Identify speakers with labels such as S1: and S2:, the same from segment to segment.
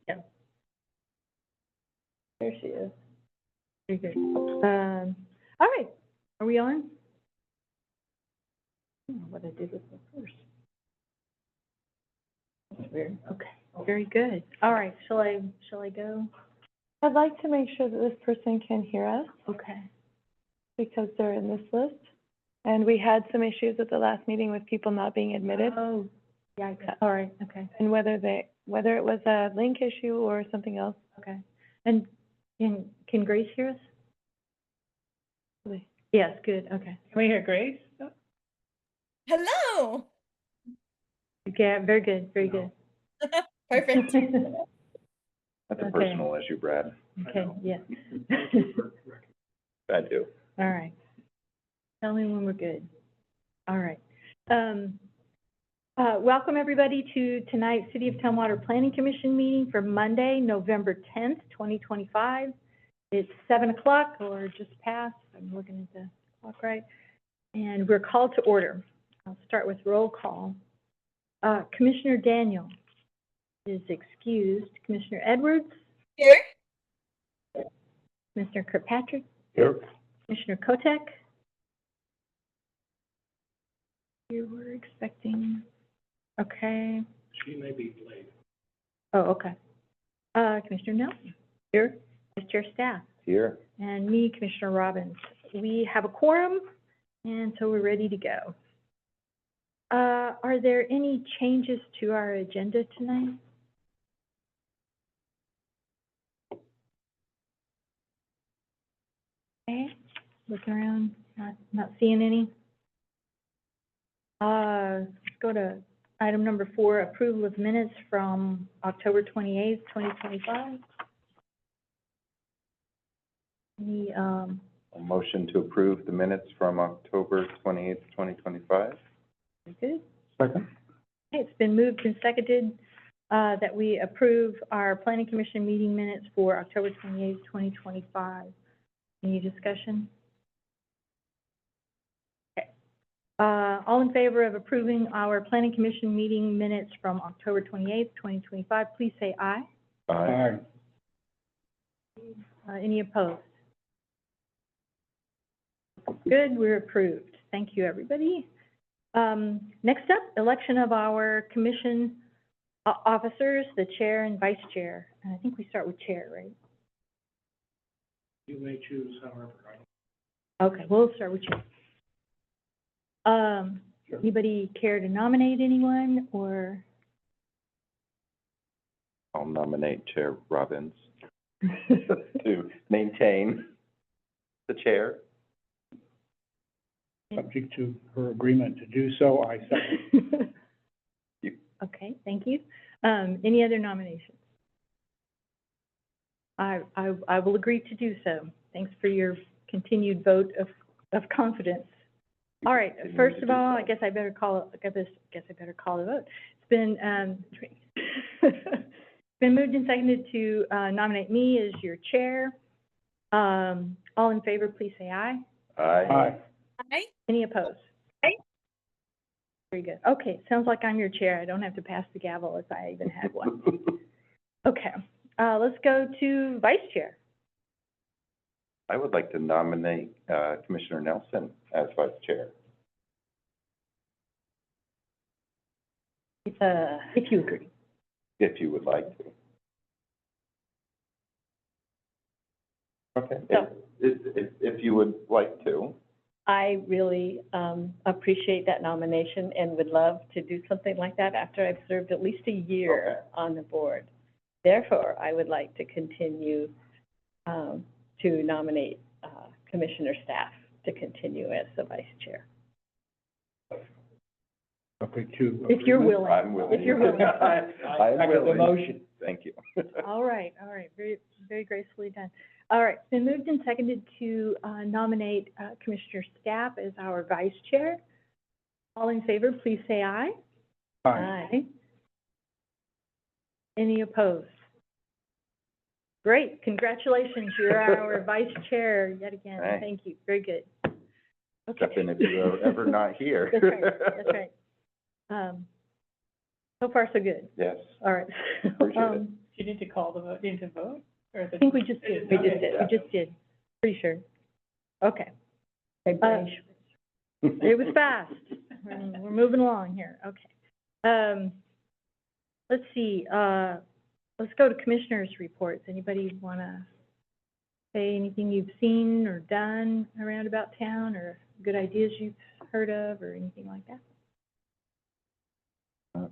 S1: Yeah. There she is.
S2: Very good. All right, are we on? I don't know what I did with the first. That's weird. Okay, very good. All right, shall I go?
S1: I'd like to make sure that this person can hear us
S2: Okay.
S1: because they're in this list. And we had some issues at the last meeting with people not being admitted.
S2: Oh, yeah, all right, okay,
S1: And whether it was a link issue or something else.
S2: okay. And can Grace hear us?
S1: Really.
S2: Yes, good, okay.
S3: Can we hear Grace?
S4: Hello.
S2: Yeah, very good, very good.
S4: Perfect.
S5: That's a
S2: Okay.
S5: personal issue, Brad.
S2: Okay, yeah.
S5: I do.
S2: All right. Tell me when we're good. All right. Welcome, everybody, to tonight's City of Tumwater Planning Commission meeting for Monday, November 10th, 2025. It's 7 o'clock or just past. I'm looking at the clock right. And we're called to order. I'll start with roll call. Commissioner Daniel is excused. Commissioner Edwards,
S4: Here.
S2: Commissioner Kirkpatrick,
S5: Here.
S2: Commissioner Kotek. You were expecting, okay.
S3: She may be late.
S2: Oh, okay. Commissioner Nelson. Here. Vice Chair Staff.
S5: Here.
S2: And me, Commissioner Robbins. We have a quorum, and so we're ready to go. Are there any changes to our agenda tonight? Okay, looking around, not seeing any. Let's go to item number 4, approval of minutes from October 28th, 2025. Any,
S5: A motion to approve the minutes from October 28th, 2025.
S2: very good.
S5: Second.
S2: Okay, it's been moved and seconded that we approve our planning commission meeting minutes for October 28th, 2025. Any discussion? Okay. All in favor of approving our planning commission meeting minutes from October 28th, 2025, please say aye.
S5: Aye.
S2: Any opposed? Good, we're approved. Thank you, everybody. Next up, election of our commission officers, the chair and vice chair. And I think we start with chair, right?
S3: You may choose however.
S2: Okay, we'll start with you. Anybody care to nominate anyone, or?
S5: I'll nominate Chair Robbins to maintain the chair.
S3: Subject to her agreement to do so, I second.
S2: Okay, thank you. Any other nominations? I will agree to do so. Thanks for your continued vote of confidence. All right, first of all, I guess I better call the vote. It's been been moved and seconded to nominate me as your chair. All in favor, please say aye.
S5: Aye.
S4: Hi.
S2: Any opposed? Aye. Very good. Okay, sounds like I'm your chair. I don't have to pass the gavel if I even had one. Okay, let's go to vice chair.
S5: I would like to nominate Commissioner Nelson as vice chair.
S2: If you agree.
S5: If you would like to. Okay,
S6: So-
S5: if you would like to.
S6: I really appreciate that nomination and would love to do something like that after I've served at least a year on the board. Therefore, I would like to continue to nominate commissioner staff to continue as the vice chair.
S3: Subject to.
S2: If you're willing.
S5: I'm willing.
S2: If you're willing.
S5: I'm
S3: second the
S5: willing.
S3: motion.
S5: Thank you.
S2: All right, very, very gracefully done. All right, it's been moved and seconded to nominate Commissioner Stapp as our vice chair. All in favor, please say aye.
S3: Aye.
S2: Any opposed? Great, congratulations, you're our vice chair yet again.
S5: Right.
S2: Thank you, very good.
S5: Step in if you're ever not here.
S2: That's right, that's right. So far, so good.
S5: Yes.
S2: All right.
S5: Appreciate it.
S4: Do you need to call the vote, need to vote? Or is
S2: I
S4: it?
S2: think we just did, we just
S4: Okay.
S2: did, we just did, pretty sure. Okay,
S6: Vibration.
S2: it was fast. We're moving along here, okay. Let's see, let's go to commissioners' reports. Anybody wanna say anything you've seen or done around about town, or good ideas you've heard of, or anything like that?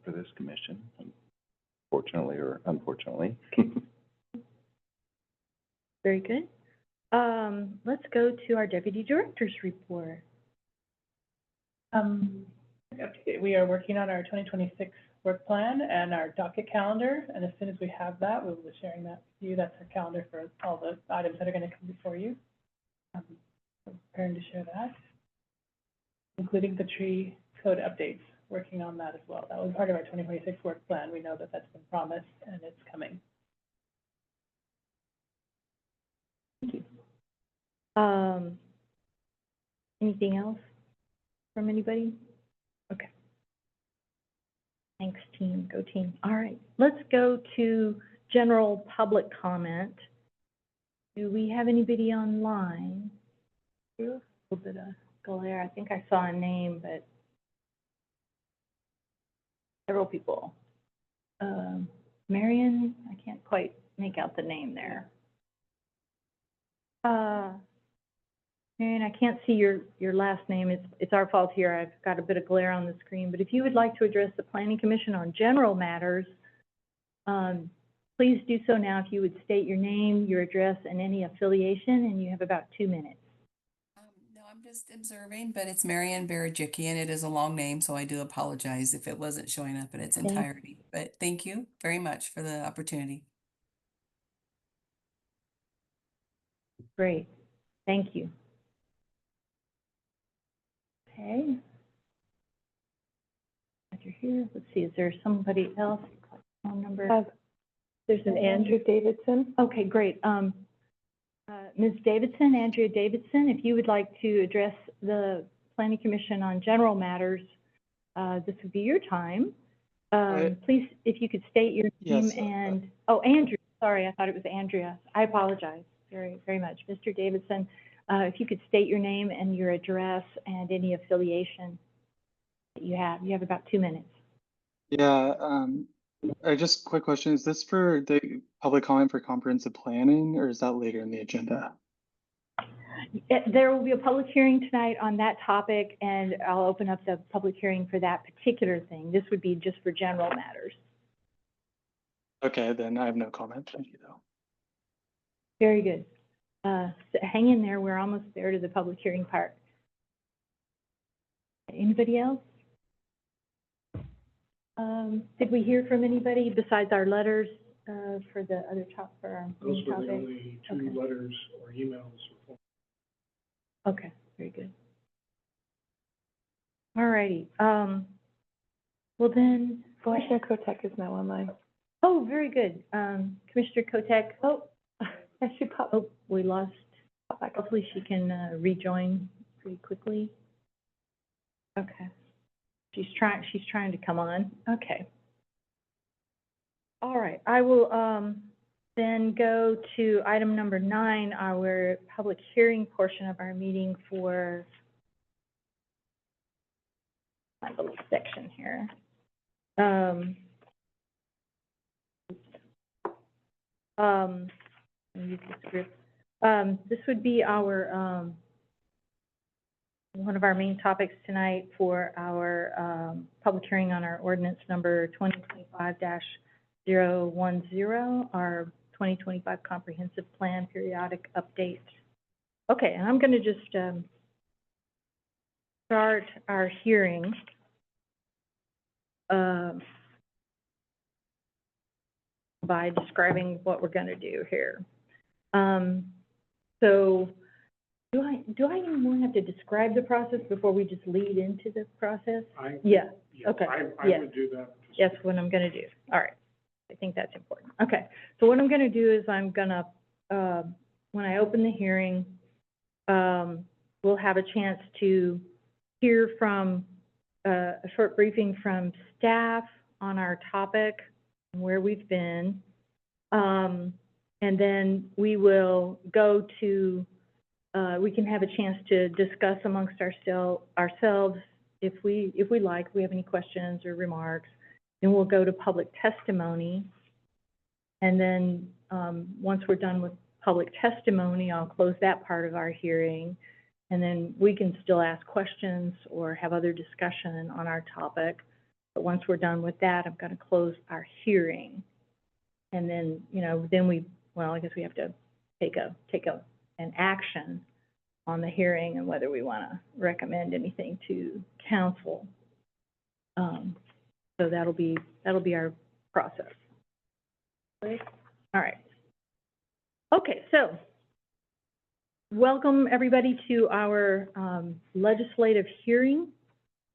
S5: For this commission, fortunately or unfortunately.
S2: Very good. Let's go to our deputy director's report.
S4: We are working on our 2026 work plan and our docket calendar, and as soon as we have that, we'll be sharing that with you. That's our calendar for all the items that are gonna come before you. We're preparing to share that, including the tree code updates, working on that as well. That was part of our 2026 work plan. We know that that's been promised and it's coming.
S2: Anything else from anybody? Okay. Thanks, team. Go team. All right, let's go to general public comment. Do we have anybody online? A little bit of glare. I think I saw a name, but several people. Marion, I can't quite make out the name there. Marion, I can't see your last name. It's our fault here. I've got a bit of glare on the screen. But if you would like to address the Planning Commission on general matters, please do so now. If you would state your name, your address, and any affiliation, and you have about 2 minutes.
S7: No, I'm just observing, but it's Marianne Barajicki, and it is a long name, so I do apologize if it wasn't showing up in its
S2: Thank-
S7: entirety. But thank you very much for the opportunity.
S2: Great. Thank you. Okay. Glad you're here. Let's see, is there somebody else? Phone number?
S6: There's an
S1: Andrew Davidson.
S2: Okay, great. Ms. Davidson, Andrea Davidson, if you would like to address the Planning Commission on general matters, this would be your time. Please, if you could state your name
S8: Yes,
S2: and, oh, Andrew, sorry, I thought it was Andrea. I apologize very, very much. Mr. Davidson, if you could state your name and your address and any affiliation that you have. You have about 2 minutes.
S8: Yeah, just quick question. Is this for the public comment for comprehensive planning, or is that later in the agenda?
S2: There will be a public hearing tonight on that topic, and I'll open up the public hearing for that particular thing. This would be just for general matters.
S8: Okay, then I have no comment. Thank you, though.
S2: Very good. So hang in there. We're almost there to the public hearing part. Anybody else? Did we hear from anybody besides our letters for the other for our
S3: Those
S2: main
S3: were the
S2: topic?
S3: only two
S2: Okay.
S3: letters or emails.
S2: Okay, very good. All righty. Well then, go ahead.
S1: Commissioner Kotek is now online.
S2: Oh, very good. Commissioner Kotek,
S1: Oh, I should pop
S2: oh, we lost,
S1: back up.
S2: hopefully she can rejoin pretty quickly. Okay. She's trying to come on. Okay. All right, I will then go to item number 9, our public hearing portion of our meeting for my little section here. Let me use the script. This would be our one of our main topics tonight for our public hearing on our ordinance number 2025-010, our 2025 comprehensive plan periodic update. Okay, and I'm going to just start our hearing. By describing what we're going to do here. So do I even want to have to describe the process before we just lead into the process? Yeah, okay,
S3: I
S2: yeah.
S3: would do that.
S2: That's what I'm going to do. All right. I think that's important. Okay. So what I'm going to do is I'm going to, when I open the hearing, we'll have a chance to hear from a short briefing from staff on our topic, where we've been. And then we will go to, we can have a chance to discuss amongst ourselves if we like, if we have any questions or remarks. Then we'll go to public testimony. And then once we're done with public testimony, I'll close that part of our hearing. And then we can still ask questions or have other discussion on our topic. But once we're done with that, I'm going to close our hearing. And then, you know, then well, I guess we have to take an action on the hearing and whether we want to recommend anything to council. So that'll be our process. All right. Okay, so welcome everybody to our legislative hearing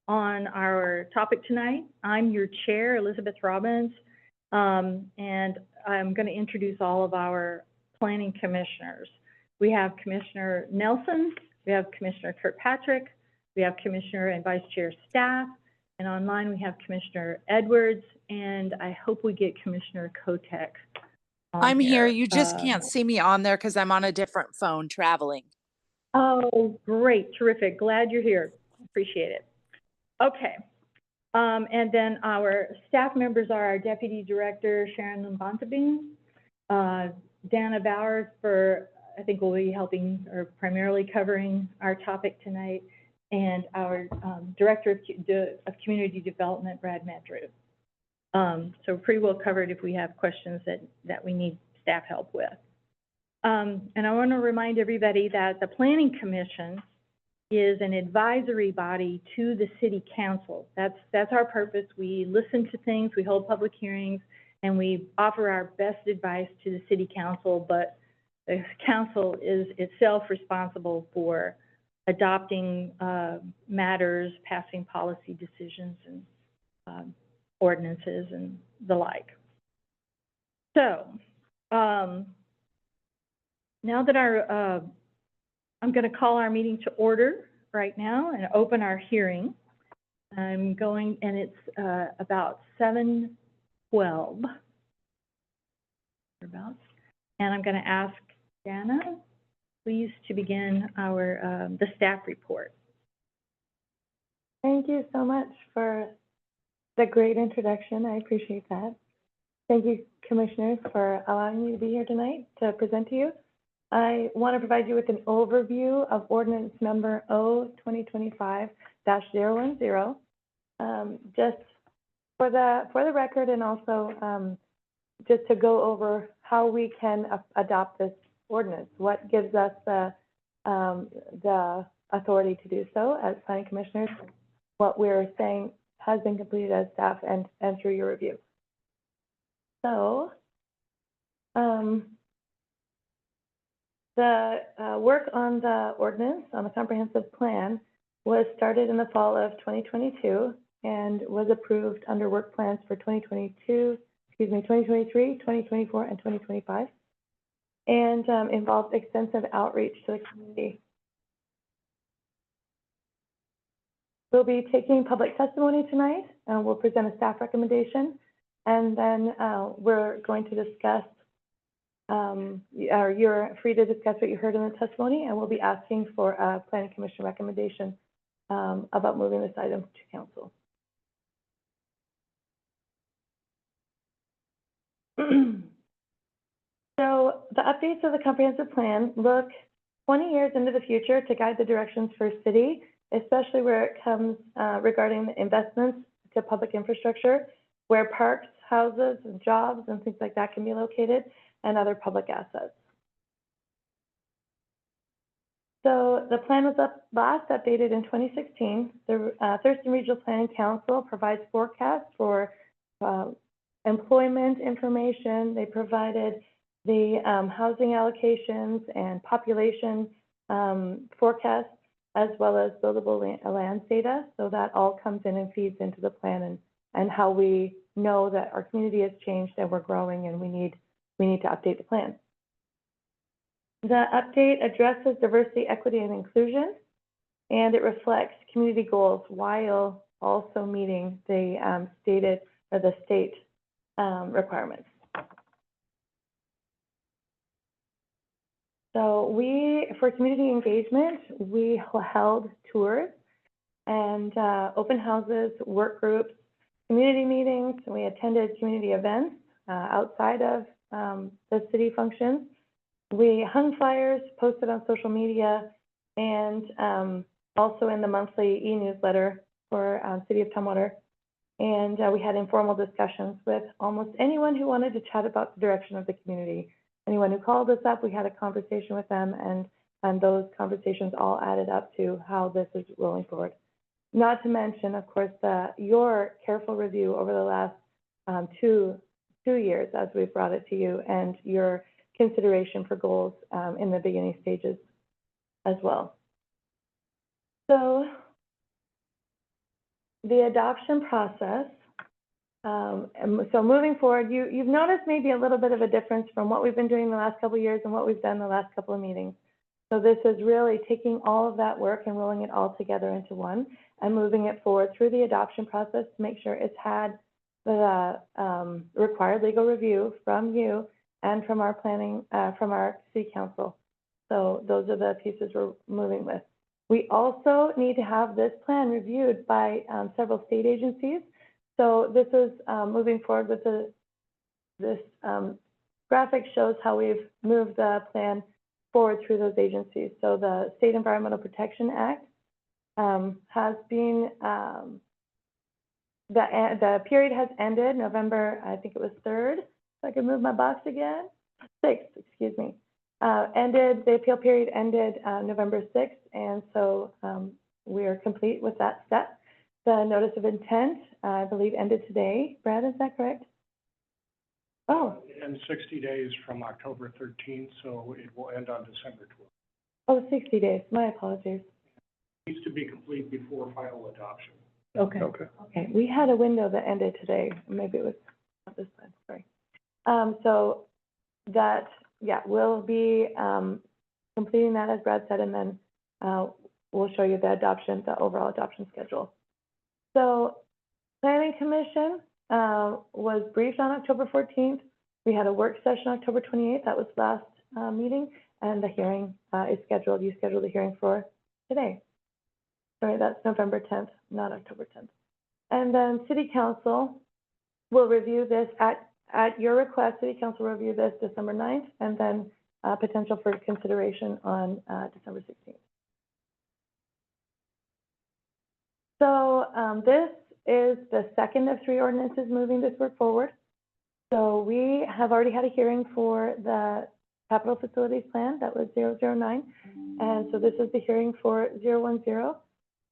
S2: on our topic tonight. I'm your chair, Elizabeth Robbins, and I'm going to introduce all of our planning commissioners. We have Commissioner Nelson, we have Commissioner Kirkpatrick, we have Commissioner and Vice Chair Staff, and online we have Commissioner Edwards, and I hope we get Commissioner Kotek on
S9: I'm here. You just
S2: Uh,
S9: can't see me on there because I'm on a different phone traveling.
S2: Oh, great, terrific. Glad you're here. Appreciate it. Okay. And then our staff members are our Deputy Director, Sharon Limbontebing, Dana Bauer I think will be helping or primarily covering our topic tonight, and our Director of Community Development, Brad Madru. So pretty well covered if we have questions that we need staff help with. And I want to remind everybody that the Planning Commission is an advisory body to the City Council. That's our purpose. We listen to things, we hold public hearings, and we offer our best advice to the City Council, but the Council is itself responsible for adopting matters, passing policy decisions, and ordinances, and the like. So, now that I'm going to call our meeting to order right now and open our hearing. I'm going, and it's about 7:12, and I'm going to ask Dana, please, to begin the staff report.
S1: Thank you so much for the great introduction. I appreciate that. Thank you, Commissioners, for allowing me to be here tonight to present to you. I want to provide you with an overview of ordinance number O-2025-010. Just for the record, and also just to go over how we can adopt this ordinance, what gives us the authority to do so as planning commissioners, what we're saying has been completed as staff and through your review. So, the work on the ordinance, on the comprehensive plan, was started in the fall of 2022 and was approved under work plans for 2023, 2024, and 2025, and involved extensive outreach to the community. We'll be taking public testimony tonight. We'll present a staff recommendation, and then we're going to discuss, or you're free to discuss what you heard in the testimony, and we'll be asking for a planning commission recommendation about moving this item to council. So the updates of the comprehensive plan look 20 years into the future to guide the directions for city, especially where it comes regarding the investments to public infrastructure, where parks, houses, and jobs and things like that can be located, and other public assets. So the plan was last updated in 2016. The Thurston Regional Planning Council provides forecasts for employment information. They provided the housing allocations and population forecasts, as well as buildable lands data. So that all comes in and feeds into the plan, and how we know that our community has changed and we're growing and we need to update the plan. The update addresses diversity, equity, and inclusion, and it reflects community goals while also meeting the state requirements. So for community engagement, we held tours and open houses, work groups, community meetings. We attended community events outside of the city functions. We hung flyers, posted on social media, and also in the monthly e-newsletter for City of Tumwater. And we had informal discussions with almost anyone who wanted to chat about the direction of the community. Anyone who called us up, we had a conversation with them, and those conversations all added up to how this is rolling forward. Not to mention, of course, your careful review over the last two years as we've brought it to you, and your consideration for goals in the beginning stages as well. So the adoption process, so moving forward, you've noticed maybe a little bit of a difference from what we've been doing the last couple of years and what we've done the last couple of meetings. So this is really taking all of that work and rolling it all together into one and moving it forward through the adoption process to make sure it's had the required legal review from you and from our planning, from our city council. So those are the pieces we're moving with. We also need to have this plan reviewed by several state agencies. So this is moving forward with this graphic shows how we've moved the plan forward through those agencies. So the State Environmental Protection Act has been, the period has ended November, I think it was 3rd. If I could move my box again, 6th, excuse me. The appeal period ended November 6th, and so we are complete with that step. The notice of intent, I believe, ended today. Brad, is that correct? Oh.
S3: And 60 days from October 13th, so it will end on December 12th.
S1: Oh, 60 days. My apologies.
S3: It needs to be complete before final adoption.
S1: Okay.
S5: Okay.
S1: Okay. We had a window that ended today. Maybe it was not this time. Sorry. So that, yeah, we'll be completing that, as Brad said, and then we'll show you the overall adoption schedule. So Planning Commission was briefed on October 14th. We had a work session October 28th. That was last meeting, and the hearing is scheduled. You scheduled the hearing for today. Sorry, that's November 10th, not October 10th. And then City Council will review this at your request. City Council will review this December 9th, and then potential for consideration on December 16th. So this is the second of 3 ordinances moving this work forward. So we have already had a hearing for the capital facilities plan. That was 009. And so this is the hearing for 010.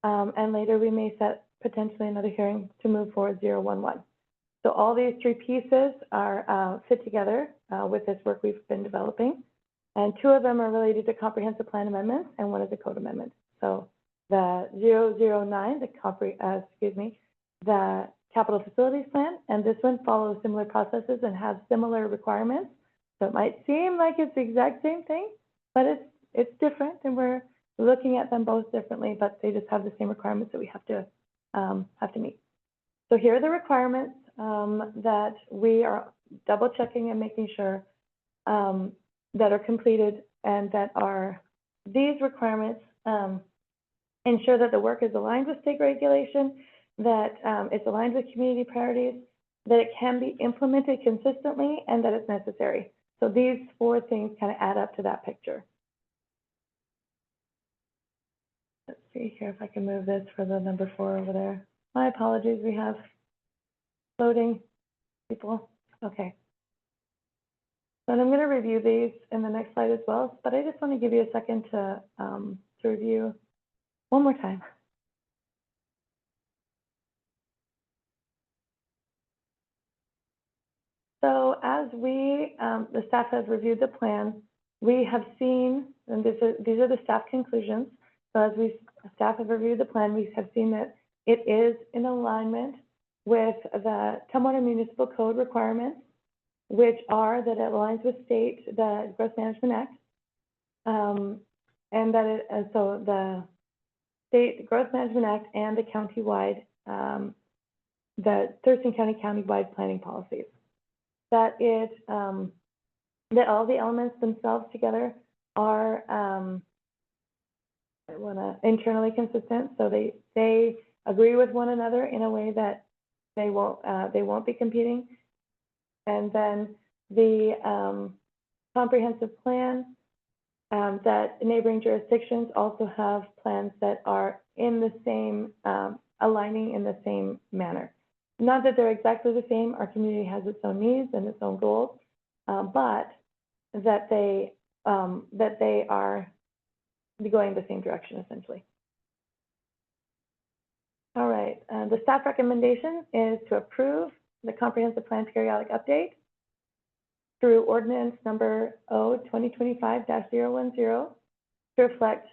S1: And later we may set potentially another hearing to move forward 011. So all these 3 pieces are fit together with this work we've been developing. And 2 of them are related to comprehensive plan amendments, and 1 is a code amendment. So the 009, the capital facilities plan, and this one follows similar processes and has similar requirements. So it might seem like it's the exact same thing, but it's different, and we're looking at them both differently, but they just have the same requirements that we have to meet. So here are the requirements that we are double checking and making sure that are completed, and that are these requirements ensure that the work is aligned with state regulation, that it's aligned with community priorities, that it can be implemented consistently, and that it's necessary. So these 4 things kind of add up to that picture. Let's see here if I can move this for the number 4 over there. My apologies, we have loading people. Okay. And I'm going to review these in the next slide as well, but I just want to give you a second to review one more time. So as the staff has reviewed the plan, we have seen, and these are the staff conclusions. So as staff have reviewed the plan, we have seen that it is in alignment with the Tumwater Municipal Code requirements, which are that it aligns with the Growth Management Act, and that so the State Growth Management Act and the countywide, the Thurston County countywide planning policies. That all the elements themselves together are, internally consistent, so they agree with one another in a way that they won't be competing. And then the comprehensive plan, that neighboring jurisdictions also have plans that are in the same, aligning in the same manner. Not that they're exactly the same, our community has its own needs and its own goals, but that they are going the same direction essentially. All right, the staff recommendation is to approve the comprehensive plan periodic update through ordinance number O/2025-010 to reflect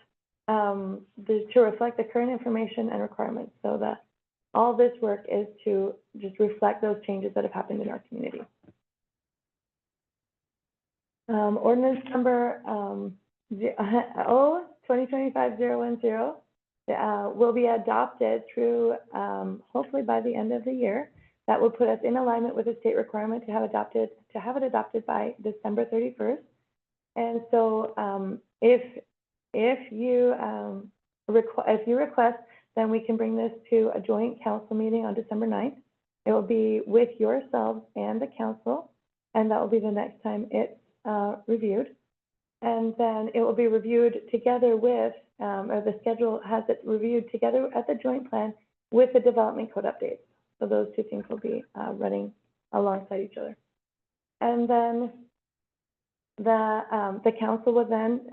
S1: the current information and requirements. So that all this work is to just reflect those changes that have happened in our community. Ordinance number O/2025-010 will be adopted through hopefully by the end of the year. That will put us in alignment with the state requirement to have it adopted by December 31st. And so if you request, then we can bring this to a joint council meeting on December 9th. It will be with yourselves and the council, and that will be the next time it's reviewed. And then it will be reviewed together with, or the schedule has it reviewed together at the joint plan with the development code updates. So those two things will be running alongside each other. And then the council will then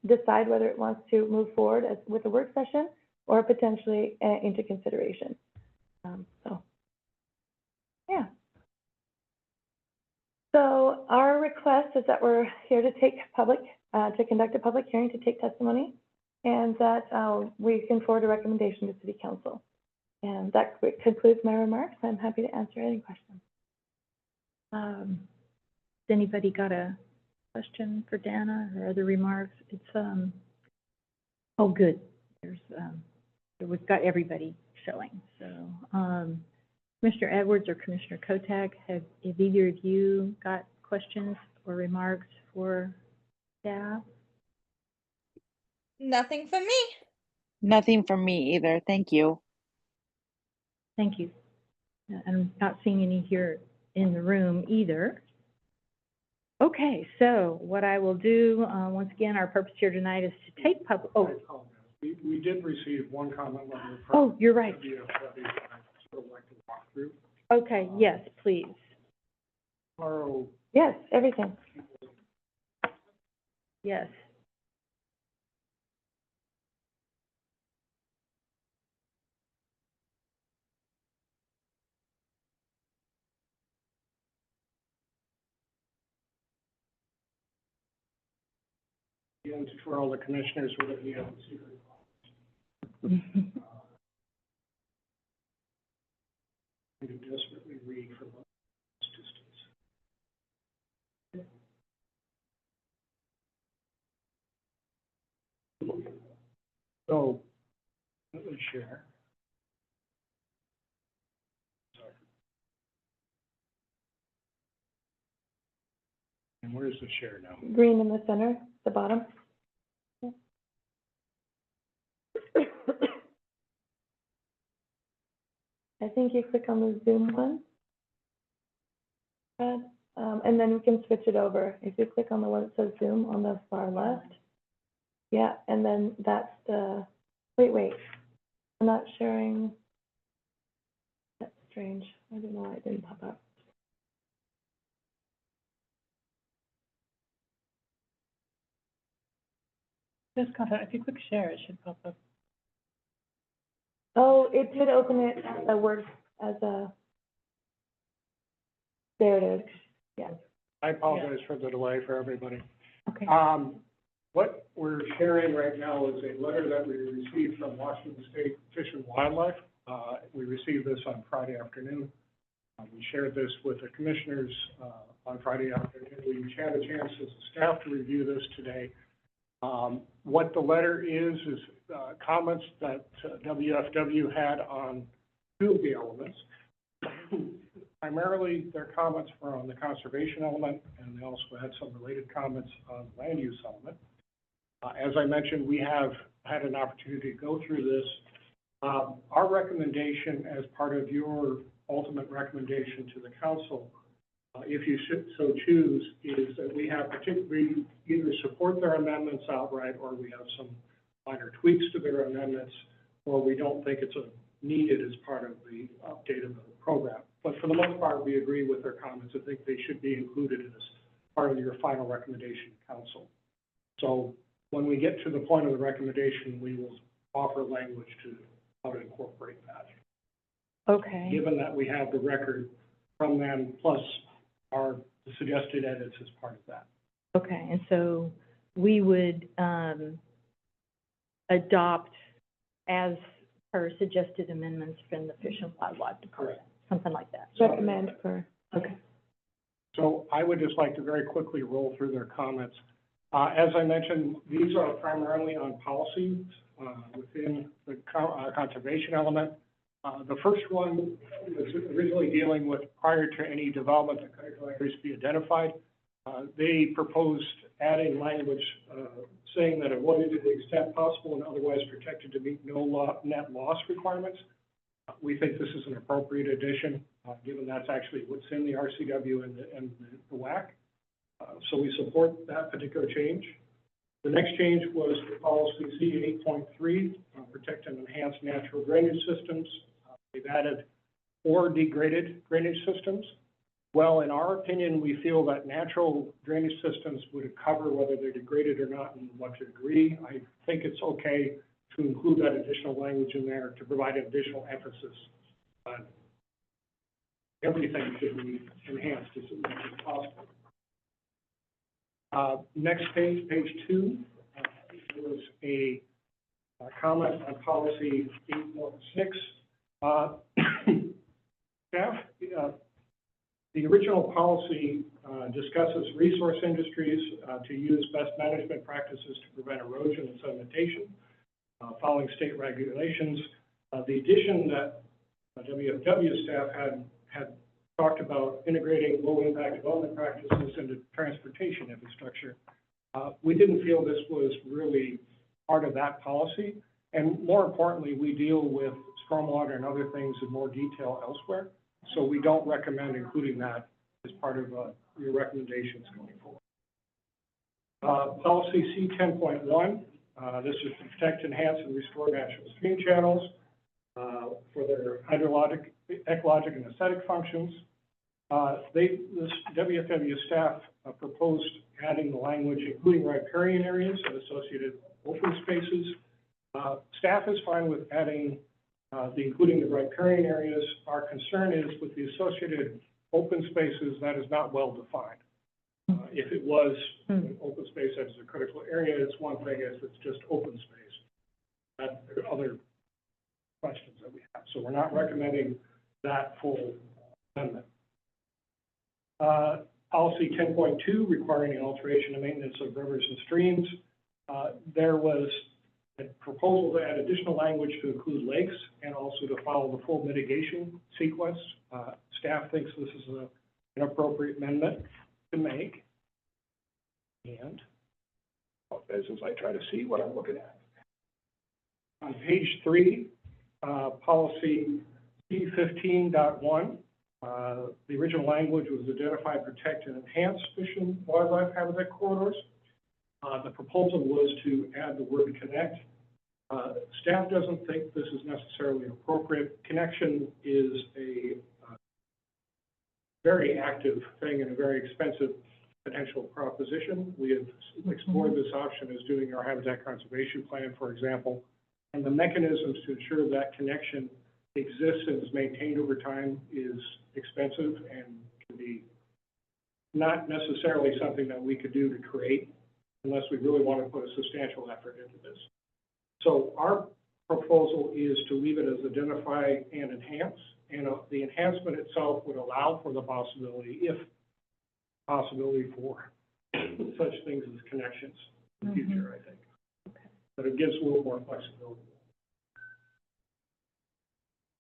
S1: decide whether it wants to move forward with a work session or potentially into consideration. So, yeah. So our request is that we're here to to conduct a public hearing, to take testimony, and that we can forward a recommendation to City Council. And that concludes my remarks. I'm happy to answer any questions.
S2: Has anybody got a question for Dana or other remarks? It's, oh, good. We've got everybody showing. So, Commissioner Edwards or Commissioner Kotak, have either of you got questions or remarks for staff?
S10: Nothing from me.
S9: Nothing from me either. Thank you.
S2: Thank you. I'm not seeing any here in the room either. Okay, so what I will do, once again, our purpose here tonight is to take public.
S3: I apologize. We did receive one comment letter from.
S2: Oh, you're right.
S3: WFW that I sort of like to walk through.
S2: Okay, yes, please.
S3: Tomorrow,
S1: Yes, everything.
S2: Yes.
S3: and for all the commissioners, whether you have a secret. I can desperately read for long distance. So, let me share. Sorry. And where's the share now?
S1: Green in the center, the bottom. I think you click on the Zoom one. And then you can switch it over. If you click on the one that says Zoom on the far left. Yeah, and then that's the, wait, I'm not sharing. That's strange. I don't know why it didn't pop up.
S4: This content, if you click share, it should pop up.
S1: Oh, it did open it as a Word, as a, there it is, yeah.
S3: I apologize for the delay for everybody.
S2: Okay.
S3: What we're sharing right now is a letter that we received from Washington State Fish and Wildlife. We received this on Friday afternoon. We shared this with the commissioners on Friday afternoon. We had a chance as a staff to review this today. What the letter is comments that WFW had on two of the elements. Primarily, their comments were on the conservation element, and they also had some related comments on the land use element. As I mentioned, we have had an opportunity to go through this. Our recommendation as part of your ultimate recommendation to the council, if you should so choose, is that we either support their amendments outright, or we have some minor tweaks to their amendments, or we don't think it's needed as part of the update of the program. But for the most part, we agree with their comments. I think they should be included as part of your final recommendation to council. So when we get to the point of the recommendation, we will offer language to how to incorporate that.
S2: Okay.
S3: Given that we have the record from them, plus our suggested edits as part of that.
S2: Okay, and so we would adopt as per suggested amendments from the Fish and Wildlife Department, something like that.
S1: Recommend for,
S2: Okay.
S3: So I would just like to very quickly roll through their comments. As I mentioned, these are primarily on policies within the conservation element. The first one was originally dealing with prior to any development that critical areas be identified. They proposed adding language saying that avoided to the extent possible and otherwise protected to meet no net loss requirements. We think this is an appropriate addition, given that's actually what's in the RCW and the WAC. So we support that particular change. The next change was the policy C 8.3, protect and enhance natural drainage systems. We've added or degraded drainage systems. Well, in our opinion, we feel that natural drainage systems would cover whether they're degraded or not and what degree. I think it's okay to include that additional language in there to provide additional emphasis on everything should be enhanced as much as possible. Next page, page 2, was a comment on policy 8.6. Staff, the original policy discusses resource industries to use best management practices to prevent erosion and sedimentation, following state regulations. The addition that WFW staff had talked about integrating low-impact development practices into transportation infrastructure. We didn't feel this was really part of that policy. And more importantly, we deal with stormwater and other things in more detail elsewhere. So we don't recommend including that as part of your recommendations going forward. Policy C 10.1, this is to protect, enhance, and restore natural stream channels for their hydrologic, ecologic, and aesthetic functions. This WFW staff proposed adding the language, including riparian areas and associated open spaces. Staff is fine with adding including the riparian areas. Our concern is with the associated open spaces, that is not well defined. If it was an open space that is a critical area, it's one thing. If it's just open space, there are other questions that we have. So we're not recommending that full amendment. Policy 10.2, requiring the alteration and maintenance of rivers and streams. There was a proposal to add additional language to include lakes and also to follow the full mitigation sequence. Staff thinks this is an appropriate amendment to make. And as I try to see what I'm looking at. On page 3, policy C15.1, the original language was identify, protect, and enhance fish and wildlife habitat corridors. The proposal was to add the word connect. Staff doesn't think this is necessarily appropriate. Connection is a very active thing and a very expensive potential proposition. We have explored this option as doing our habitat conservation plan, for example, and the mechanisms to ensure that connection exists and is maintained over time is expensive and can be not necessarily something that we could do to create unless we really want to put a substantial effort into this. So our proposal is to leave it as identify and enhance, and the enhancement itself would allow for the possibility, if possibility for such things as connections in the future, I think. Okay. But it gives a little more flexibility.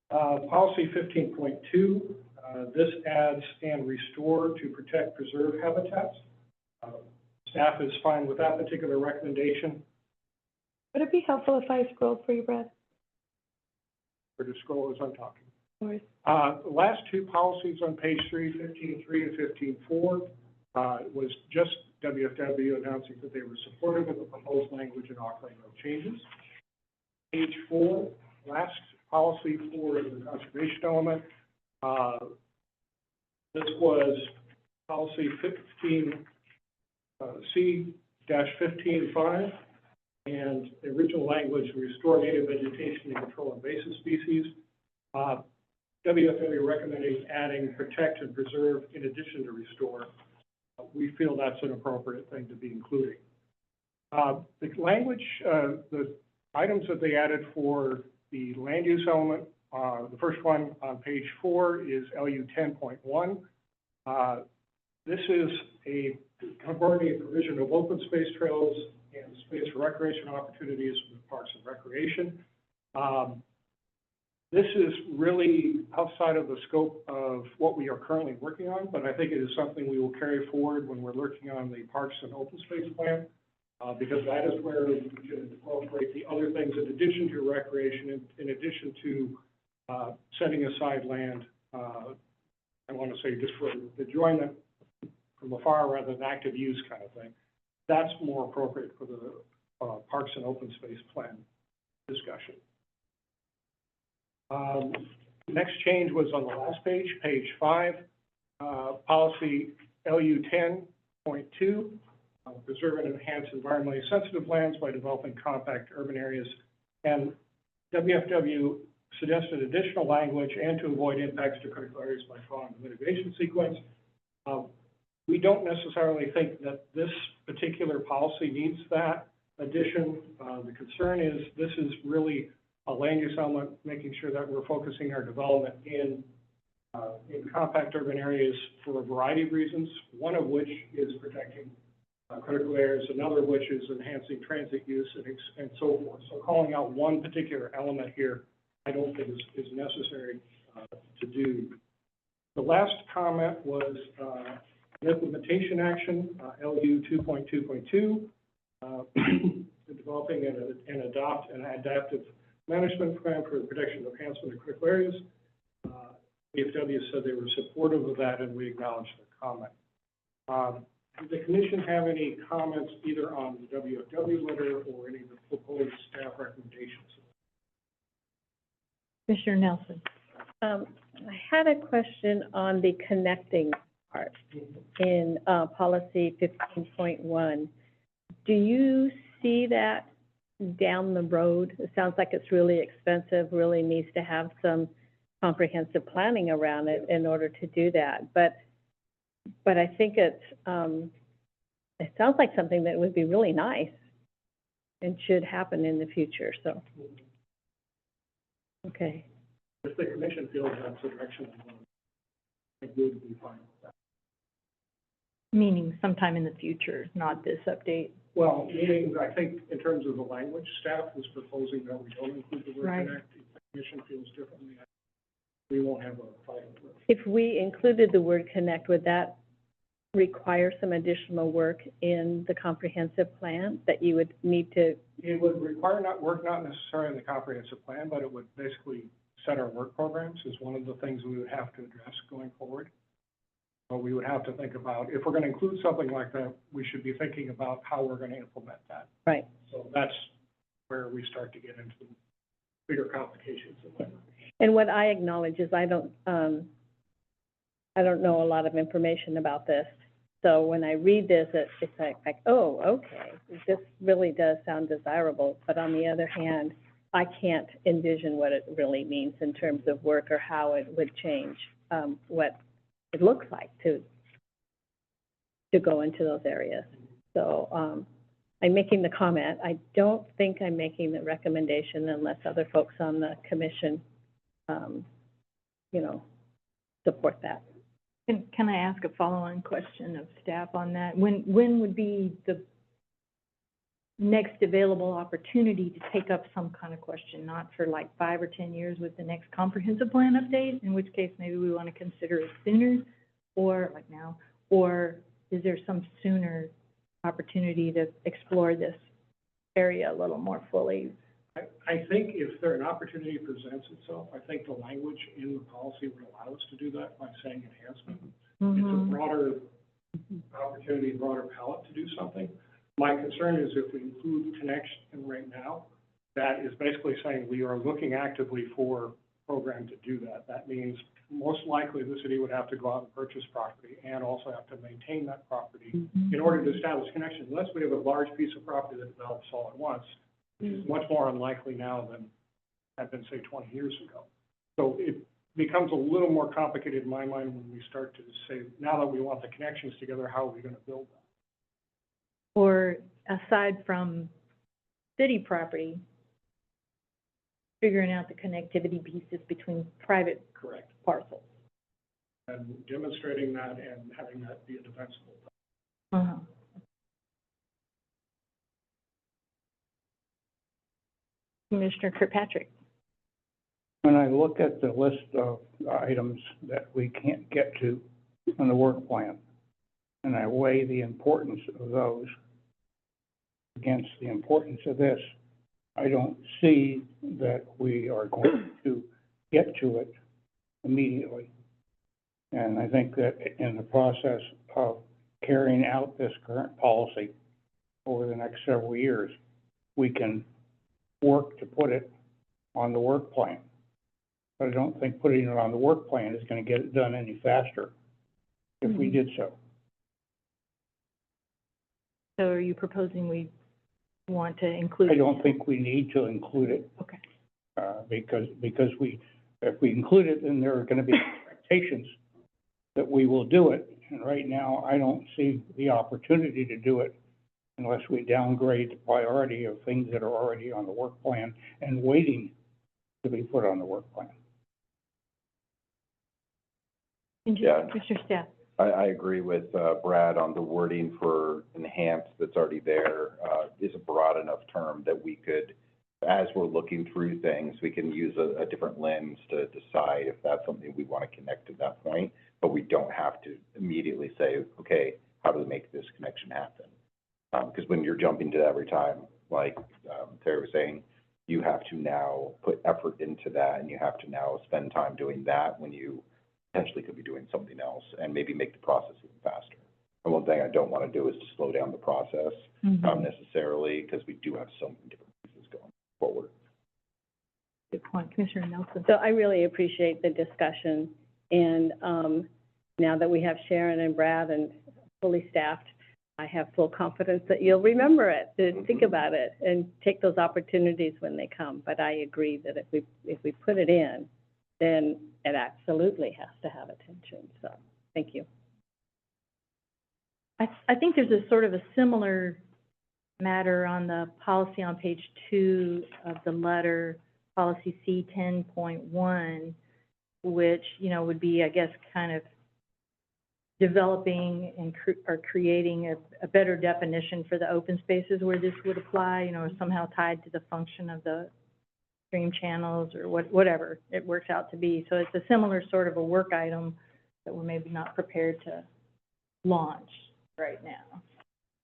S3: Policy 15.2, this adds and restore to protect preserved habitats. Staff is fine with that particular recommendation.
S1: Would it be helpful if I scrolled for you, Brad?
S3: Or to scroll as I'm talking.
S1: Or,
S3: The last two policies on page 3, 15.3 and 15.4, was just WFW announcing that they were supportive of the proposed language and offering no changes. Page 4, last policy for the conservation element. This was policy 15, C-15.5, and the original language, restore native vegetation and control invasive species. WFW recommending adding protect and preserve in addition to restore. We feel that's an appropriate thing to be including. The language, the items that they added for the land use element, the first one on page 4 is LU 10.1. This is a coordinated provision of open space trails and space for recreation opportunities with Parks and Recreation. This is really outside of the scope of what we are currently working on, but I think it is something we will carry forward when we're working on the Parks and Open Space Plan, because that is where we can incorporate the other things in addition to recreation, in addition to setting aside land, I want to say just for enjoyment from afar rather than active use kind of thing. That's more appropriate for the Parks and Open Space Plan discussion. Next change was on the last page, page 5, policy LU 10.2, preserve and enhance environmentally sensitive lands by developing compact urban areas. And WFW suggested additional language and to avoid impacts to critical areas by following the mitigation sequence. We don't necessarily think that this particular policy needs that addition. The concern is this is really a land use element, making sure that we're focusing our development in compact urban areas for a variety of reasons, one of which is protecting critical areas, another of which is enhancing transit use and so forth. So calling out one particular element here, I don't think is necessary to do. The last comment was an implementation action, LU 2.2.2, developing and adopt an adaptive management plan for the protection and enhancement of critical areas. WFW said they were supportive of that, and we acknowledge their comment. Does the commission have any comments either on the WFW letter or any of the proposed staff recommendations?
S2: Commissioner Nelson.
S6: I had a question on the connecting part in policy 15.1. Do you see that down the road? It sounds like it's really expensive, really needs to have some comprehensive planning around it in order to do that. But I think it sounds like something that would be really nice and should happen in the future, so. Okay.
S3: If the commission feels that's the direction, I think we would be fine with that.
S2: Meaning sometime in the future, not this update.
S3: Well, meaning, I think in terms of the language, staff is proposing that we don't include the word
S2: Right.
S3: connect. If the commission feels differently, we won't have a fight over it.
S6: If we included the word connect, would that require some additional work in the comprehensive plan that you would need to?
S3: It would require not necessarily in the comprehensive plan, but it would basically set our work programs is one of the things we would have to address going forward. So we would have to think about, if we're going to include something like that, we should be thinking about how we're going to implement that.
S6: Right.
S3: So that's where we start to get into bigger complications.
S6: And what I acknowledge is I don't know a lot of information about this. So when I read this, it's like, oh, okay, this really does sound desirable. But on the other hand, I can't envision what it really means in terms of work or how it would change what it looks like to go into those areas. So I'm making the comment. I don't think I'm making the recommendation unless other folks on the commission, support that.
S2: Can I ask a follow-on question of staff on that? When would be the next available opportunity to take up some kind of question, not for like 5 or 10 years with the next comprehensive plan update, in which case maybe we want to consider it sooner, or like now, or is there some sooner opportunity to explore this area a little more fully.
S3: I think if an opportunity presents itself, I think the language in the policy would allow us to do that by saying enhancement. It's a broader opportunity, broader palette to do something. My concern is if we include connection right now, that is basically saying we are looking actively for a program to do that. That means most likely the city would have to go out and purchase property and also have to maintain that property in order to establish connection. Unless we have a large piece of property that develops all at once, which is much more unlikely now than had been, say, 20 years ago. So it becomes a little more complicated in my mind when we start to say, now that we want the connections together, how are we going to build that?
S2: Or aside from city property, figuring out the connectivity pieces between private
S3: Correct.
S2: parcels.
S3: And demonstrating that and having that be a defensible.
S2: Uh-huh. Commissioner Kirkpatrick.
S10: When I look at the list of items that we can't get to on the work plan, and I weigh the importance of those against the importance of this, I don't see that we are going to get to it immediately. And I think that in the process of carrying out this current policy over the next several years, we can work to put it on the work plan. But I don't think putting it on the work plan is going to get it done any faster if we did so.
S2: So are you proposing we want to include?
S10: I don't think we need to include it.
S2: Okay.
S10: Because if we include it, then there are going to be expectations that we will do it. And right now, I don't see the opportunity to do it unless we downgrade the priority of things that are already on the work plan and waiting to be put on the work plan.
S5: Yeah.
S2: Commissioner Staff.
S5: I agree with Brad on the wording for enhanced that's already there. Is a broad enough term that we could, as we're looking through things, we can use a different lens to decide if that's something we want to connect at that point, but we don't have to immediately say, okay, how do we make this connection happen? Because when you're jumping to that every time, like Terry was saying, you have to now put effort into that, and you have to now spend time doing that when you potentially could be doing something else and maybe make the process even faster. And one thing I don't want to do is to slow down the process necessarily, because we do have so many different pieces going forward.
S2: Good point. Commissioner Nelson.
S6: So I really appreciate the discussion, and now that we have Sharon and Brad and fully staffed, I have full confidence that you'll remember it, to think about it, and take those opportunities when they come. But I agree that if we put it in, then it absolutely has to have attention. So, thank you.
S2: I think there's a sort of a similar matter on the policy on page 2 of the letter, policy C10.1, which, you know, would be, I guess, kind of developing and creating a better definition for the open spaces where this would apply, you know, somehow tied to the function of the stream channels or whatever it works out to be. So it's a similar sort of a work item that we're maybe not prepared to launch right now,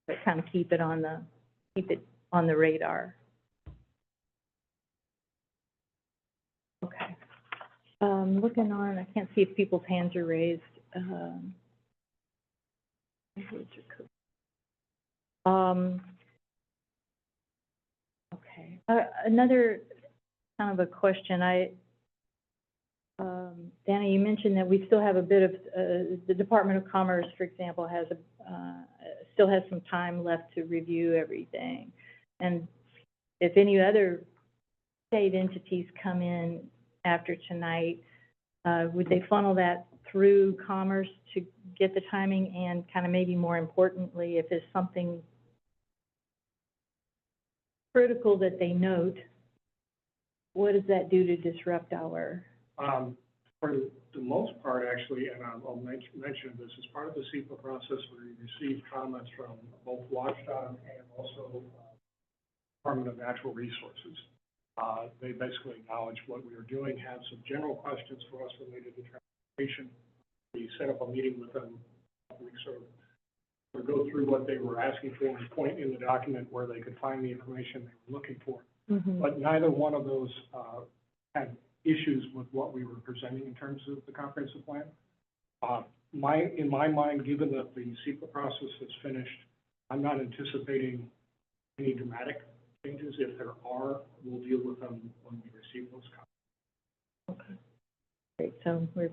S2: but kind of keep it on the radar. Okay. Looking on, I can't see if people's hands are raised. Okay. Another kind of a question. Danny, you mentioned that we still have a bit of, the Department of Commerce, for example, has still has some time left to review everything. And if any other state entities come in after tonight, would they funnel that through Commerce to get the timing, and kind of maybe more importantly, if there's something critical that they note, what does that do to disrupt our?
S3: For the most part, actually, and I'll mention this, as part of the CEPA process, we received comments from both WashDOT and also Department of Natural Resources. They basically acknowledged what we were doing, had some general questions for us related to transportation. We set up a meeting with them a couple weeks ago or go through what they were asking for and point in the document where they could find the information they were looking for.
S2: Mhm.
S3: But neither one of those, had issues with what we were presenting in terms of the comprehensive plan. In my mind, given that the CEQA process is finished, I'm not anticipating any dramatic changes. If there are, we'll deal with them when we receive those copies.
S2: Okay. Great, so we're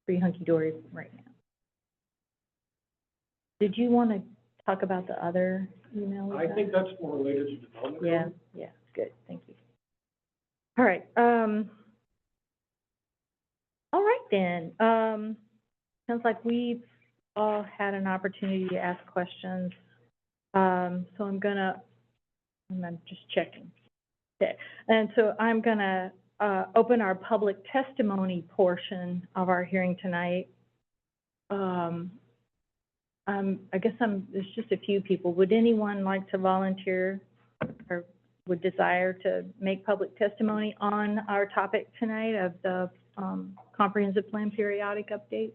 S2: pretty hunky-dory right now. Did you want to talk about the other email we
S3: I
S2: got?
S3: think that's more related to development.
S2: Yeah,
S3: code.
S2: yeah, good, thank you. All right, all right then, sounds like we've all had an opportunity to ask questions. So I'm just checking. Okay, and so I'm gonna, open our public testimony portion of our hearing tonight. I guess there's just a few people. Would anyone like to volunteer or would desire to make public testimony on our topic tonight of the comprehensive plan periodic update?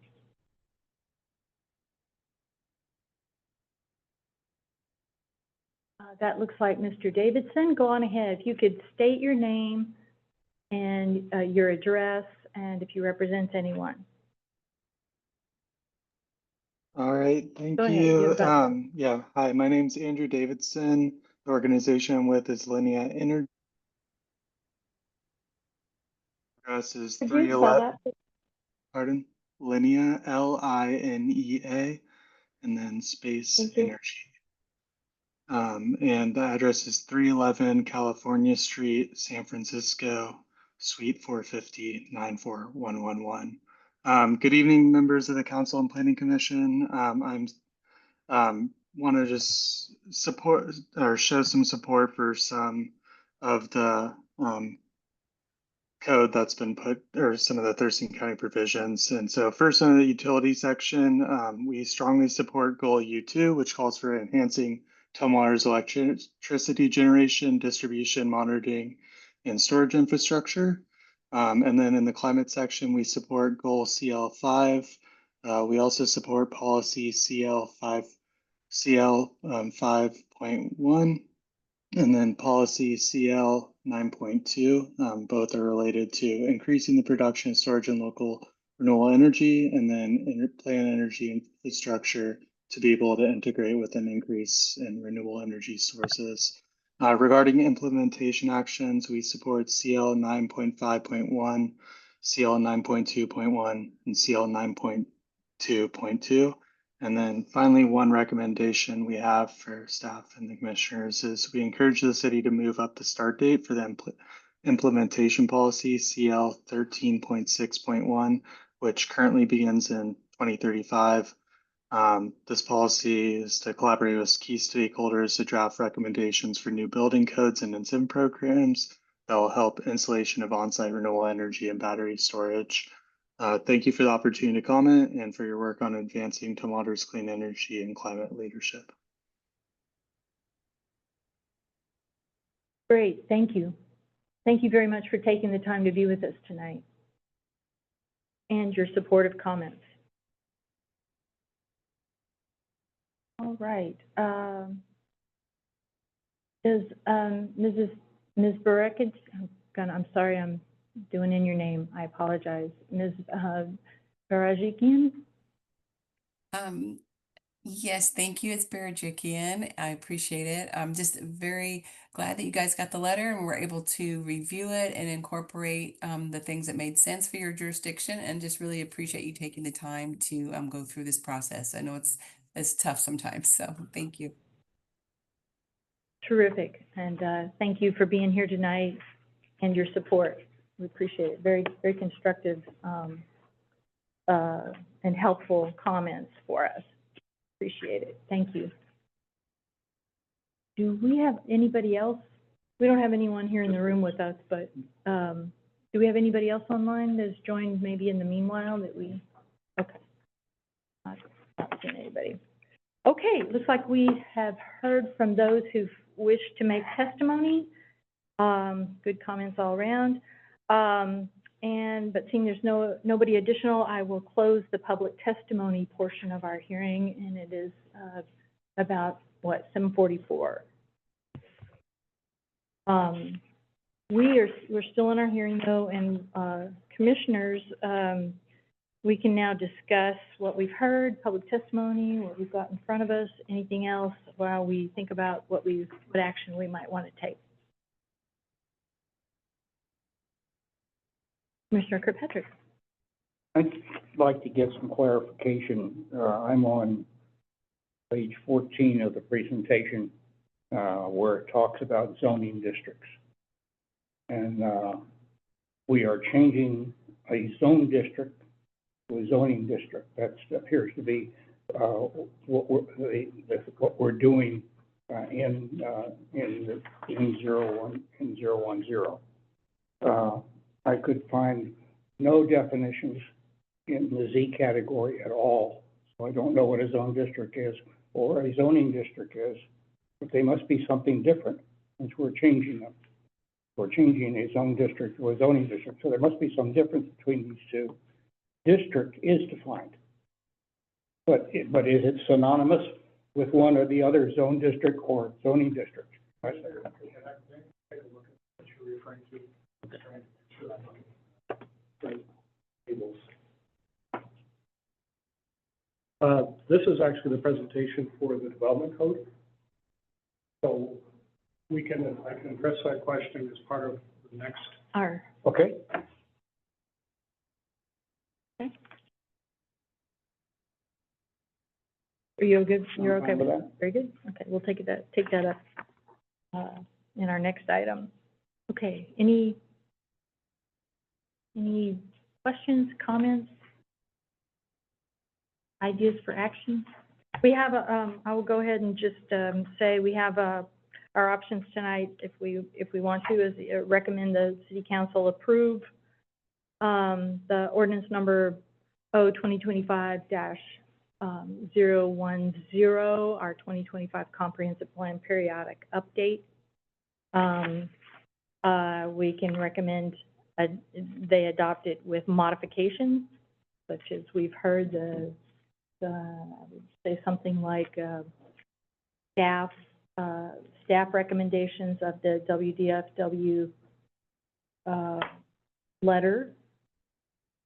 S2: That looks like Mr. Davidson. Go on ahead. If you could state your name and your address and if you represent anyone.
S8: All right, thank
S2: Go ahead,
S8: you.
S2: you've got it.
S8: Yeah, hi, my name's Andrew Davidson. The organization I'm with is Linea Energy. Address is
S1: Could you spell
S8: 311,
S1: that?
S8: pardon, Linea, Linea, and then space
S1: Thank you.
S8: energy. And the address is 311 California Street, San Francisco, Suite 450, 94111. Good evening, members of the Council and Planning Commission. Want to just support or show some support for some of the code that's been put, or some of the Thurston County provisions. And so first in the utility section, we strongly support goal U2, which calls for enhancing Tumwater's electricity generation, distribution, monitoring, and storage infrastructure. And then in the climate section, we support goal CL5. We also support policy CL 5.1, and then policy CL 9.2. Both are related to increasing the production, storage, and local renewable energy, and then plan energy infrastructure to be able to integrate with an increase in renewable energy sources. Regarding implementation actions, we support CL 9.5.1, CL 9.2.1, and CL 9.2.2. And then finally, one recommendation we have for staff and the commissioners is we encourage the city to move up the start date for the implementation policy CL 13.6.1, which currently begins in 2035. This policy is to collaborate with key stakeholders to draft recommendations for new building codes and incentive programs that will help installation of on-site renewable energy and battery storage. Thank you for the opportunity to comment and for your work on advancing Tumwater's clean energy and climate leadership.
S2: Great, thank you. Thank you very much for taking the time to be with us tonight and your supportive comments. All right. Is Ms. Barekage, I'm sorry, I'm doing in your name. I apologize. Ms. Barajikian?
S7: Yes, thank you. It's Barajikian. I appreciate it. I'm just very glad that you guys got the letter and were able to review it and incorporate the things that made sense for your jurisdiction, and just really appreciate you taking the time to go through this process. I know it's tough sometimes, so thank you.
S2: Terrific. And thank you for being here tonight and your support. We appreciate it. Very, very constructive and helpful comments for us. Appreciate it. Thank you. Do we have anybody else? We don't have anyone here in the room with us, but do we have anybody else online that's joined maybe in the meanwhile that we, okay. Not seeing anybody. Okay, looks like we have heard from those who wish to make testimony. Good comments all around. But seeing there's nobody additional, I will close the public testimony portion of our hearing, and it is about, what, 7:44. We're still in our hearing though, and, commissioners, we can now discuss what we've heard, public testimony, what we've got in front of us, anything else while we think about what action we might want to take. Commissioner Kirkpatrick.
S10: I'd like to get some clarification. I'm on page 14 of the presentation, where it talks about zoning districts. And, we are changing a zone district to a zoning district. That appears to be, what we're doing, in 010. I could find no definitions in the Z category at all, so I don't know what a zone district is or a zoning district is, but they must be something different since we're changing them. We're changing a zone district to a zoning district, so there must be some difference between these two. District is defined, but is it synonymous with one or the other, zone district or zoning district?
S3: Take a look at what you're referring to. Sure, I'm looking at the right tables. This is actually the presentation for the development code. So I can address that question as part of the next.
S10: Okay.
S2: Are you good? You're
S10: I'm
S2: okay
S10: fine
S2: with
S10: with
S2: that? Very good. Okay, we'll take that up, in our next item. Okay, any questions, comments, ideas for action? We have I will go ahead and just, say we have, our options tonight, if we want to, is recommend the city council approve, the ordinance number 2025-010, our 2025 comprehensive plan periodic update. We can recommend they adopt it with modifications, such as we've heard I would say something like staff recommendations of the WDFW letter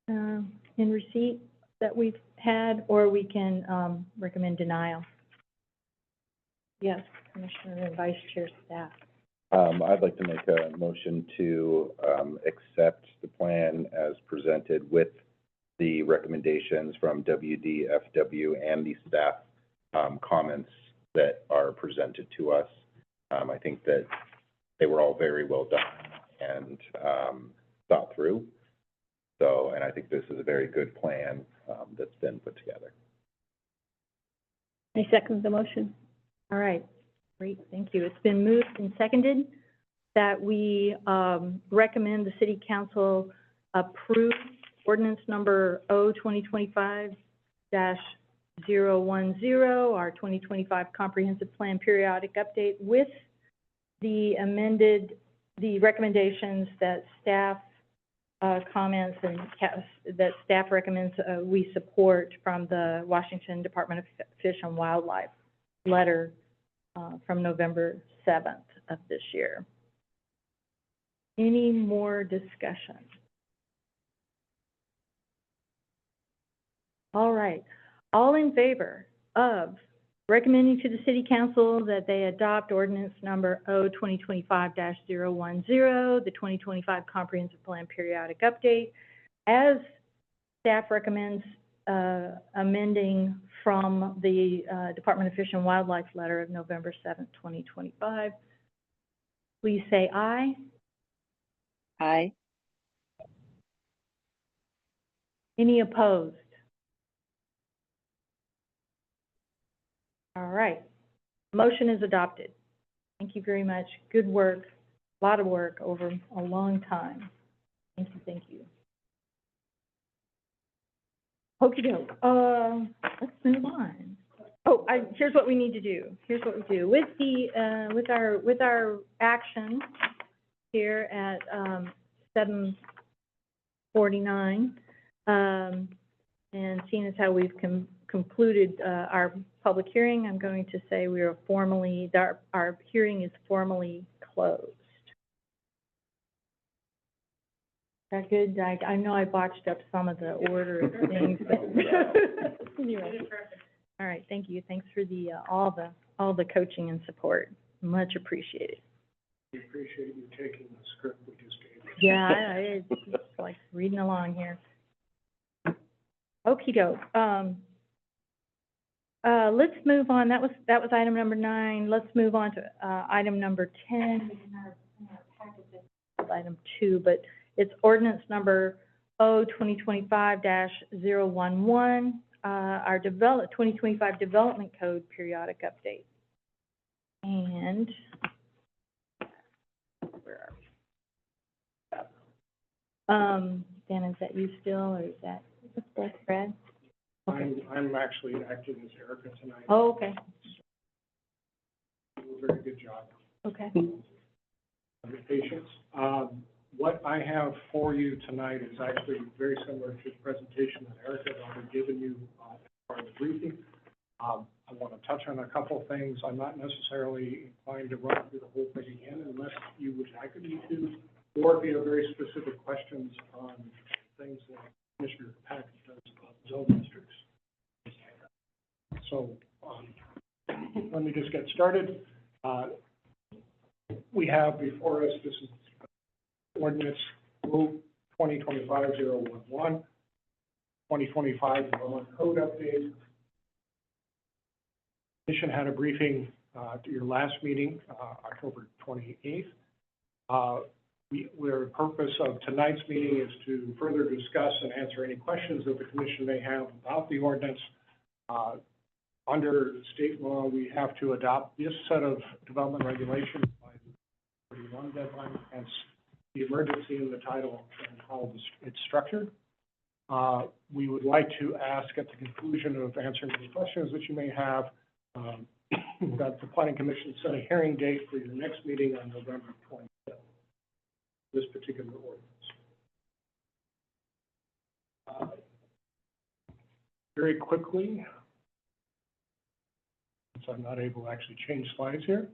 S2: in receipt that we've had, or we can recommend denial. Yes, Commissioner and Vice Chair Staff.
S5: I'd like to make a motion to accept the plan as presented with the recommendations from WDFW and the staff comments that are presented to us. I think that they were all very well done and thought through. So, and I think this is a very good plan that's been put together.
S6: I second the motion.
S2: All right, great, thank you. It's been moved and seconded that we recommend the city council approve ordinance number 2025-010, our 2025 comprehensive plan periodic update, with the recommendations that staff comments and that staff recommends we support from the Washington Department of Fish and Wildlife letter from November 7th of this year. Any more discussion? All right, all in favor of recommending to the City Council that they adopt ordinance number 2025-010, the 2025 Comprehensive Plan Periodic Update, as staff recommends amending from the Department of Fish and Wildlife letter of November 7th, 2025. Please say aye.
S9: Aye.
S2: Any opposed? All right, motion is adopted. Thank you very much. Good work, a lot of work over a long time. Thank you, thank you. Okey doke, let's move on. Oh, here's what we need to do. Here's what we do. With the, with our action here at, 7:49, and seeing as how we've concluded, our public hearing. I'm going to say we are formally, our hearing is formally closed. Is that good? I know I botched up some of the order of things, but anyway. All right, thank you. Thanks for the, all the coaching and support. Much appreciated.
S3: We appreciate you taking the script we just gave you.
S2: Yeah, it's like reading along here. Okey-doke. Let's move on. That was item number 9. Let's move on to, item number 10. In our packet, it's item 2, but it's ordinance number 2025-011, our 2025 Development Code periodic update. And where are we? Dan, is that you still, or is that Brad? Okay.
S3: I'm actually acting as Erica tonight.
S2: Oh, okay,
S3: You did a very good job.
S2: okay.
S3: Of your patience. What I have for you tonight is actually very similar to the presentation that Erica had already given you as part of the briefing. I want to touch on a couple of things. I'm not necessarily inclined to run through the whole thing again unless you would like me to, or if you have very specific questions on things that Commissioner Pack does about zone districts. So, let me just get started. We have before us, this is ordinance 2025-011, 2025 Development Code update. Commission had a briefing at your last meeting, October 28th. The purpose of tonight's meeting is to further discuss and answer any questions that the commission may have about the ordinance. Under state law, we have to adopt this set of development regulations by the 31 deadline, hence the emergency in the title and how it's structured. We would like to ask at the conclusion of answering any questions that you may have, that the Planning Commission set a hearing date for your next meeting on November 27th. This particular ordinance. Very quickly, since I'm not able to actually change slides here,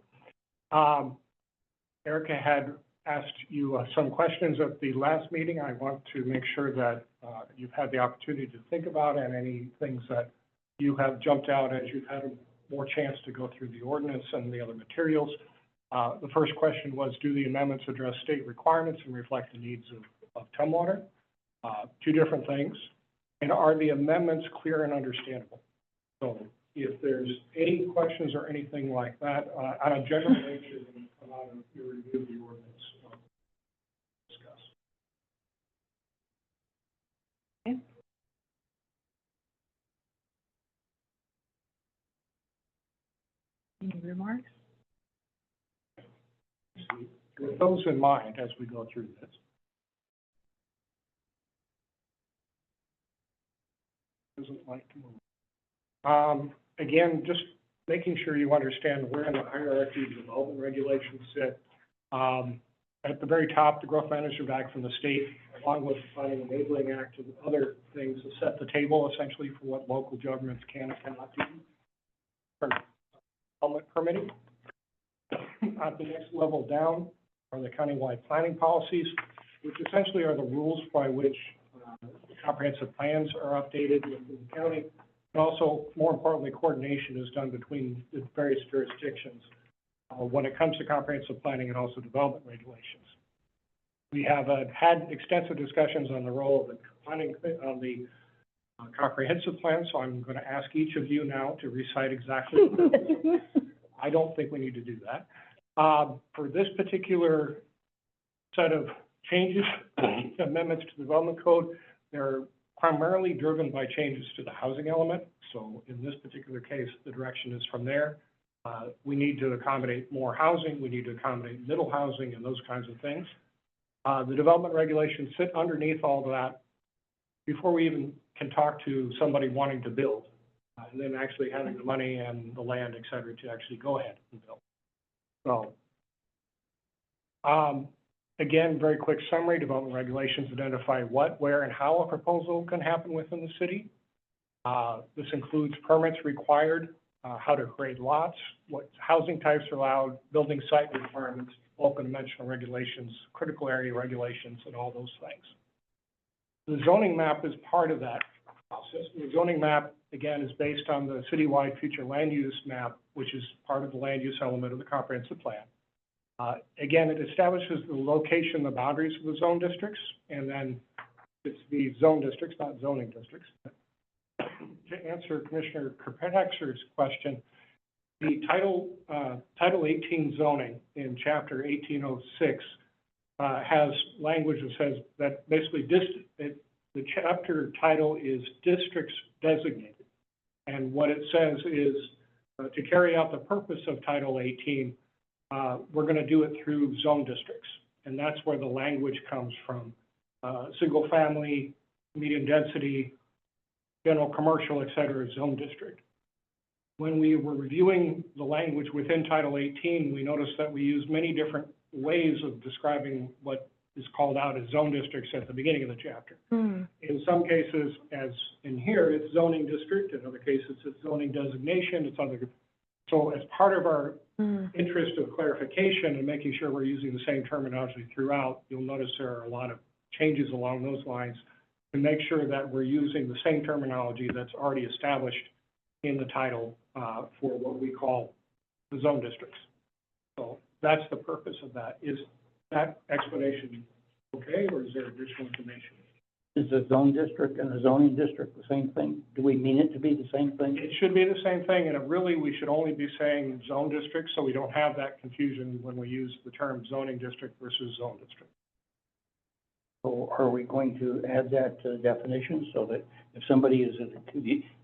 S3: Erica had asked you some questions at the last meeting. I want to make sure that you've had the opportunity to think about and any things that you have jumped out as you've had more chance to go through the ordinance and the other materials. The first question was, do the amendments address state requirements and reflect the needs of Tumwater? Two different things. And are the amendments clear and understandable? So if there's any questions or anything like that, on a general nature, when you come out and you review the ordinance, discuss.
S2: Okay. Any remarks?
S3: With those in mind, as we go through this. Doesn't like to move. Again, just making sure you understand where in the hierarchy of development regulations sit. At the very top, the Growth Management Act from the state, along with the Planning Enabling Act and other things that set the table essentially for what local governments can and cannot do for development permitting. At the next level down are the countywide planning policies, which essentially are the rules by which comprehensive plans are updated within the county. And also, more importantly, coordination is done between the various jurisdictions when it comes to comprehensive planning and also development regulations. We have had extensive discussions on the role of the planning on the comprehensive plan, so I'm going to ask each of you now to recite exactly what that is. I don't think we need to do that. For this particular set of changes, amendments to the development code, they're primarily driven by changes to the housing element. So in this particular case, the direction is from there. We need to accommodate more housing. We need to accommodate middle housing and those kinds of things. The development regulations sit underneath all of that before we even can talk to somebody wanting to build, and then actually having the money and the land, et cetera, to actually go ahead and build. So, again, very quick summary, development regulations identify what, where, and how a proposal can happen within the city. This includes permits required, how to grade lots, what housing types are allowed, building site requirements, bulk and dimensional regulations, critical area regulations, and all those things. The zoning map is part of that process. The zoning map, again, is based on the citywide future land use map, which is part of the land use element of the comprehensive plan. Again, it establishes the location, the boundaries of the zone districts, and then it's the zone districts, not zoning districts. To answer Commissioner Kirkpatrick's question, the Title 18 zoning in Chapter 1806 has language that says that basically the chapter title is districts designated. And what it says is to carry out the purpose of Title 18, we're going to do it through zone districts. And that's where the language comes from. Single family, medium density, general commercial, et cetera, zone district. When we were reviewing the language within Title 18, we noticed that we used many different ways of describing what is called out as zone districts at the beginning of the chapter. In some cases, as in here, it's zoning district. In other cases, it's zoning designation. It's other. So as part of our interest of clarification and making sure we're using the same terminology throughout, you'll notice there are a lot of changes along those lines to make sure that we're using the same terminology that's already established in the title for what we call the zone districts. So that's the purpose of that. Is that explanation okay, or is there additional information?
S10: Is a zone district and a zoning district the same thing? Do we mean it to be the same thing?
S3: It should be the same thing, and really we should only be saying zone district so we don't have that confusion when we use the term zoning district versus zone district.
S10: So are we going to add that to the definition so that if somebody is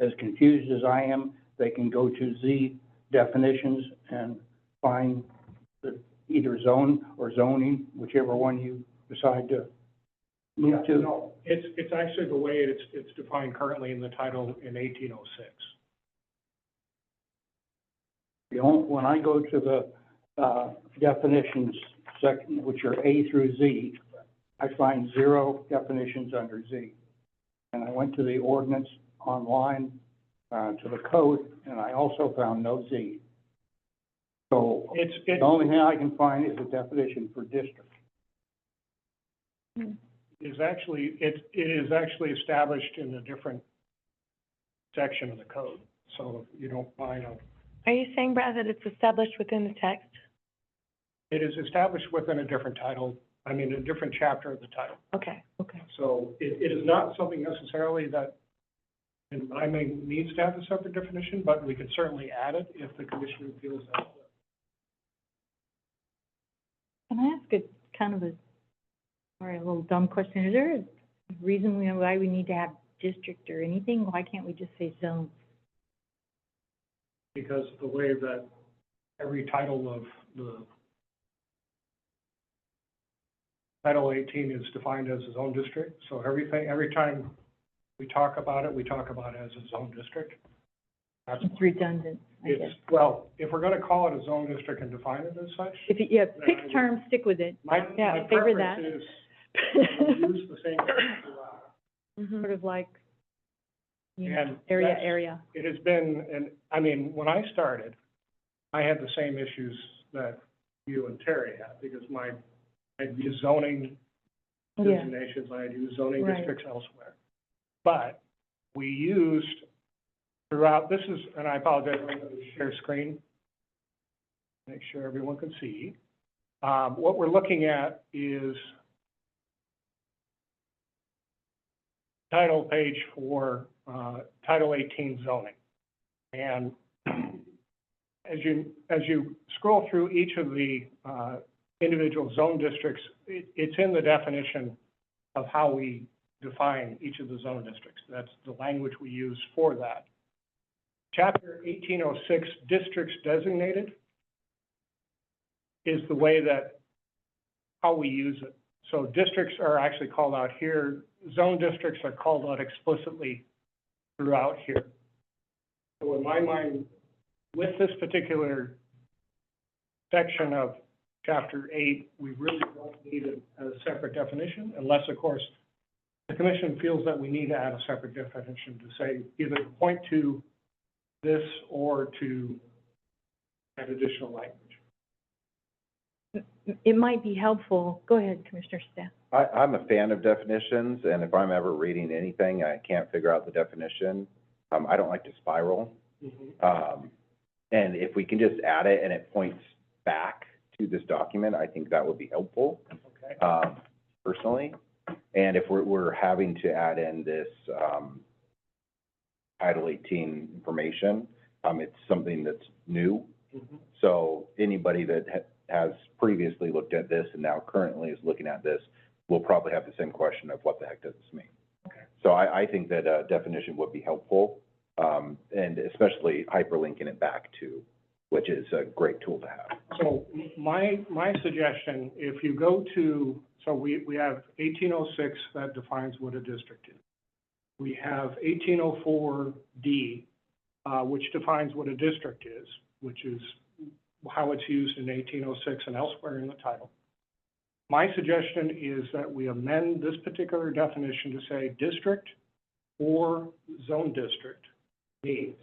S10: as confused as I am, they can go to Z definitions and find the either zone or zoning, whichever one you decide to move to?
S3: No, it's actually the way it's defined currently in the title in 1806.
S10: When I go to the definitions section, which are A through Z, I find 0 definitions under Z. And I went to the ordinance online, to the code, and I also found no Z. So the only thing I can find is a definition for district.
S3: It is actually established in a different section of the code. So if you don't find a.
S1: Are you saying, Brad, that it's established within the text?
S3: It is established within a different title, a different chapter of the title.
S1: Okay, okay.
S3: So it is not something necessarily that, in my mind, needs to have a separate definition, but we can certainly add it if the commissioner feels that.
S2: Can I ask a little dumb question? Is there a reason why we need to have district or anything? Why can't we just say zone?
S3: Because the way that every title of the Title 18 is defined as a zone district. So every time we talk about it as a zone district. That's
S2: It's redundant, I guess.
S3: Well, if we're gonna call it a zone district and define it as such,
S2: If you, pick term, stick with it.
S3: my
S2: favor that.
S3: preference is use the same term throughout.
S2: Sort of like,
S3: And
S2: area.
S3: It has been, and when I started, I had the same issues that you and Terry had, because I'd use zoning designations, I'd use zoning
S2: Right.
S3: districts elsewhere. But we used throughout, this is, and I apologize, I'm going to share screen, make sure everyone can see. What we're looking at is title page for Title 18 zoning. And as you scroll through each of the individual zone districts, it's in the definition of how we define each of the zone districts. That's the language we use for that. Chapter 1806, districts designated, is the way that how we use it. So districts are actually called out here. Zone districts are called out explicitly throughout here. So in my mind, with this particular section of Chapter 8, we really don't need a separate definition, unless, of course, the commission feels that we need to add a separate definition to say either point to this or to add additional language.
S2: It might be helpful, go ahead, Commissioner Staff.
S5: I'm a fan of definitions, and if I'm ever reading anything, I can't figure out the definition. I don't like to spiral. And if we can just add it and it points back to this document, I think that would be helpful,
S3: Okay.
S5: personally. And if we're having to add in this, Title 18 information, it's something that's new. So anybody that has previously looked at this and now currently is looking at this will probably have the same question of what the heck does this mean?
S3: Okay.
S5: So I think that a definition would be helpful, and especially hyperlinking it back to, which is a great tool to have.
S3: So my suggestion, if you go to, so we have 1806 that defines what a district is. We have 1804D, which defines what a district is, which is how it's used in 1806 and elsewhere in the title. My suggestion is that we amend this particular definition to say district or zone district needs.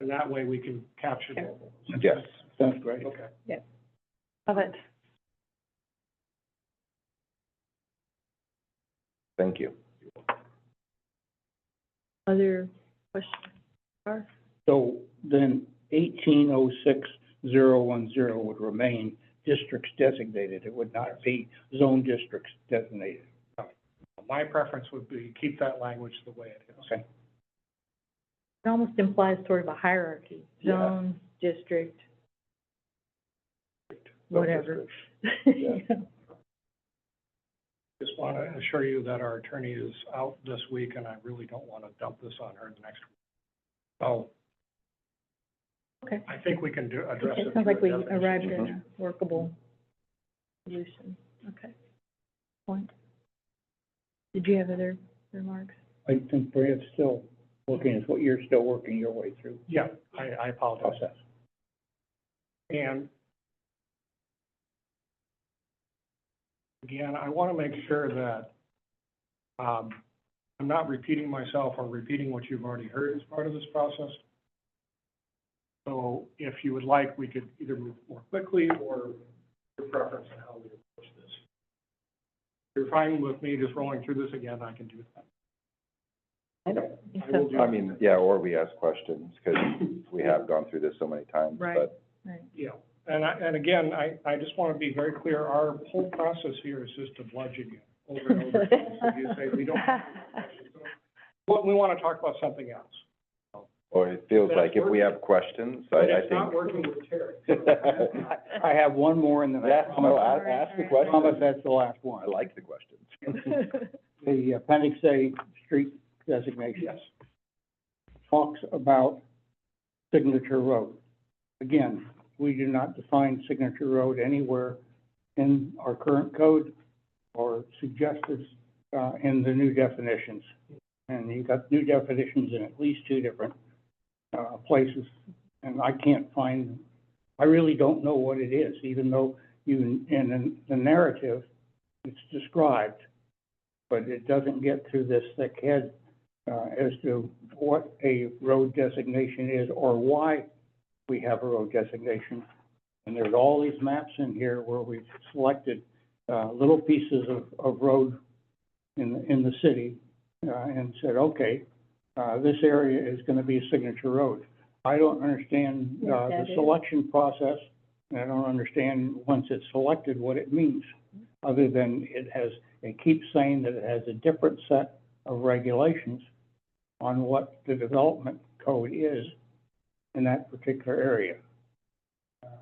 S3: And that way we can capture both of those.
S5: Yes.
S10: Sounds great.
S3: Okay.
S2: Love it.
S5: Thank you.
S2: Other questions? Barb?
S10: So then 1806-010 would remain districts designated. It would not be zone districts designated.
S3: My preference would be keep that language the way it is.
S10: Okay.
S2: It almost implies sort of a hierarchy,
S10: Yeah.
S2: zone, district, whatever.
S10: Yeah.
S3: Just want to assure you that our attorney is out this week, and I really don't want to dump this on her the next week. So
S2: Okay.
S3: I think we can address it.
S2: It sounds like we
S3: through a definition.
S2: arrived at a workable solution. Okay. Point. Did you have other remarks?
S10: I think Brad's still working, is what you're still working your way through.
S3: Yeah, I apologize.
S10: Process.
S3: And again, I want to make sure that I'm not repeating myself or repeating what you've already heard as part of this process. So if you would like, we could either move more quickly or your preference on how we approach this. If you're fine with me just rolling through this again, I can do that.
S2: I don't think
S3: I will
S2: so.
S3: do
S5: I mean, yeah, or we ask questions, because we have gone through this so many times,
S2: Right.
S5: but
S2: Right.
S3: Yeah, and again, I just want to be very clear, our whole process here is just to bludgeon you over and over. So you say, we don't have any questions. Well, we want to talk about something else.
S5: or it feels like if we have questions,
S3: But
S5: I
S3: it's not
S5: think.
S3: working with Terry.
S10: I have one more and then I
S5: Yes, no,
S10: promise,
S5: ask the
S10: I promise
S5: question.
S10: that's the last one.
S5: I like the questions.
S10: The Appendix A street designation.
S3: Yes.
S10: Talks about Signature Road. Again, we do not define Signature Road anywhere in our current code or suggested in the new definitions. And you've got new definitions in at least two different places, and I can't find, I really don't know what it is, even though in the narrative, it's described, but it doesn't get through this thick head as to what a road designation is or why we have a road designation. And there's all these maps in here where we've selected little pieces of road in the city and said, okay, this area is gonna be a signature road. I don't understand
S2: What
S10: the
S2: that is.
S10: selection process, and I don't understand, once it's selected, what it means, other than it keeps saying that it has a different set of regulations on what the development code is in that particular area.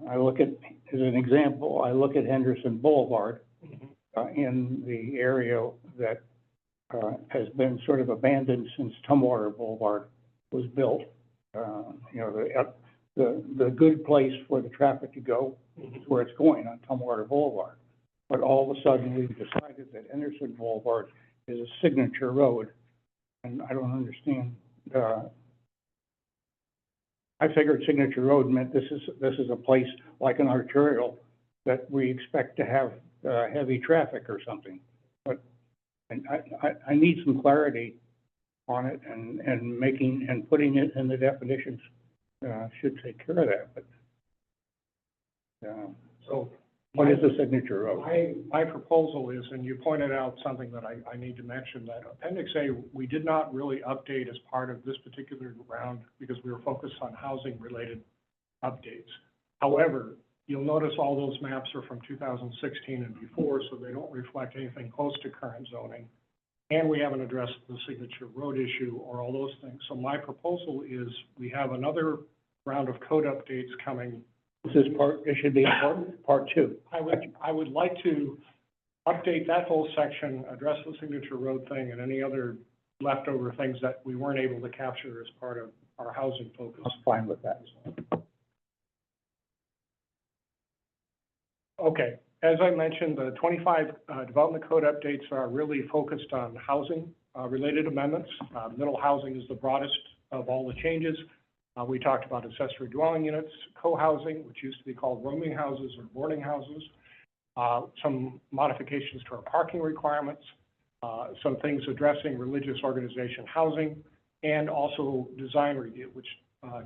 S10: I look at, as an example, I look at Henderson Boulevard in the area that has been sort of abandoned since Tumwater Boulevard was built. You know, the good place for the traffic to go is where it's going on Tumwater Boulevard. But all of a sudden, we've decided that Henderson Boulevard is a signature road, and I don't understand. I figured signature road meant this is a place like an arterial that we expect to have heavy traffic or something. But And I need some clarity on it, and making, and putting it in the definitions, should take care of that, but,
S3: So
S10: what is the signature road?
S3: my proposal is, and you pointed out something that I need to mention, that Appendix A, we did not really update as part of this particular round because we were focused on housing-related updates. However, you'll notice all those maps are from 2016 and before, so they don't reflect anything close to current zoning. And we haven't addressed the signature road issue or all those things. So my proposal is we have another round of code updates coming.
S10: This is it should be part two.
S3: I would like to update that whole section, address the signature road thing and any other leftover things that we weren't able to capture as part of our housing focus.
S10: I'm fine with that.
S3: Okay, as I mentioned, the 25 development code updates are really focused on housing related amendments. Middle housing is the broadest of all the changes. We talked about accessory dwelling units, co-housing, which used to be called rooming houses or boarding houses, some modifications to our parking requirements, some things addressing religious organization housing, and also design review, which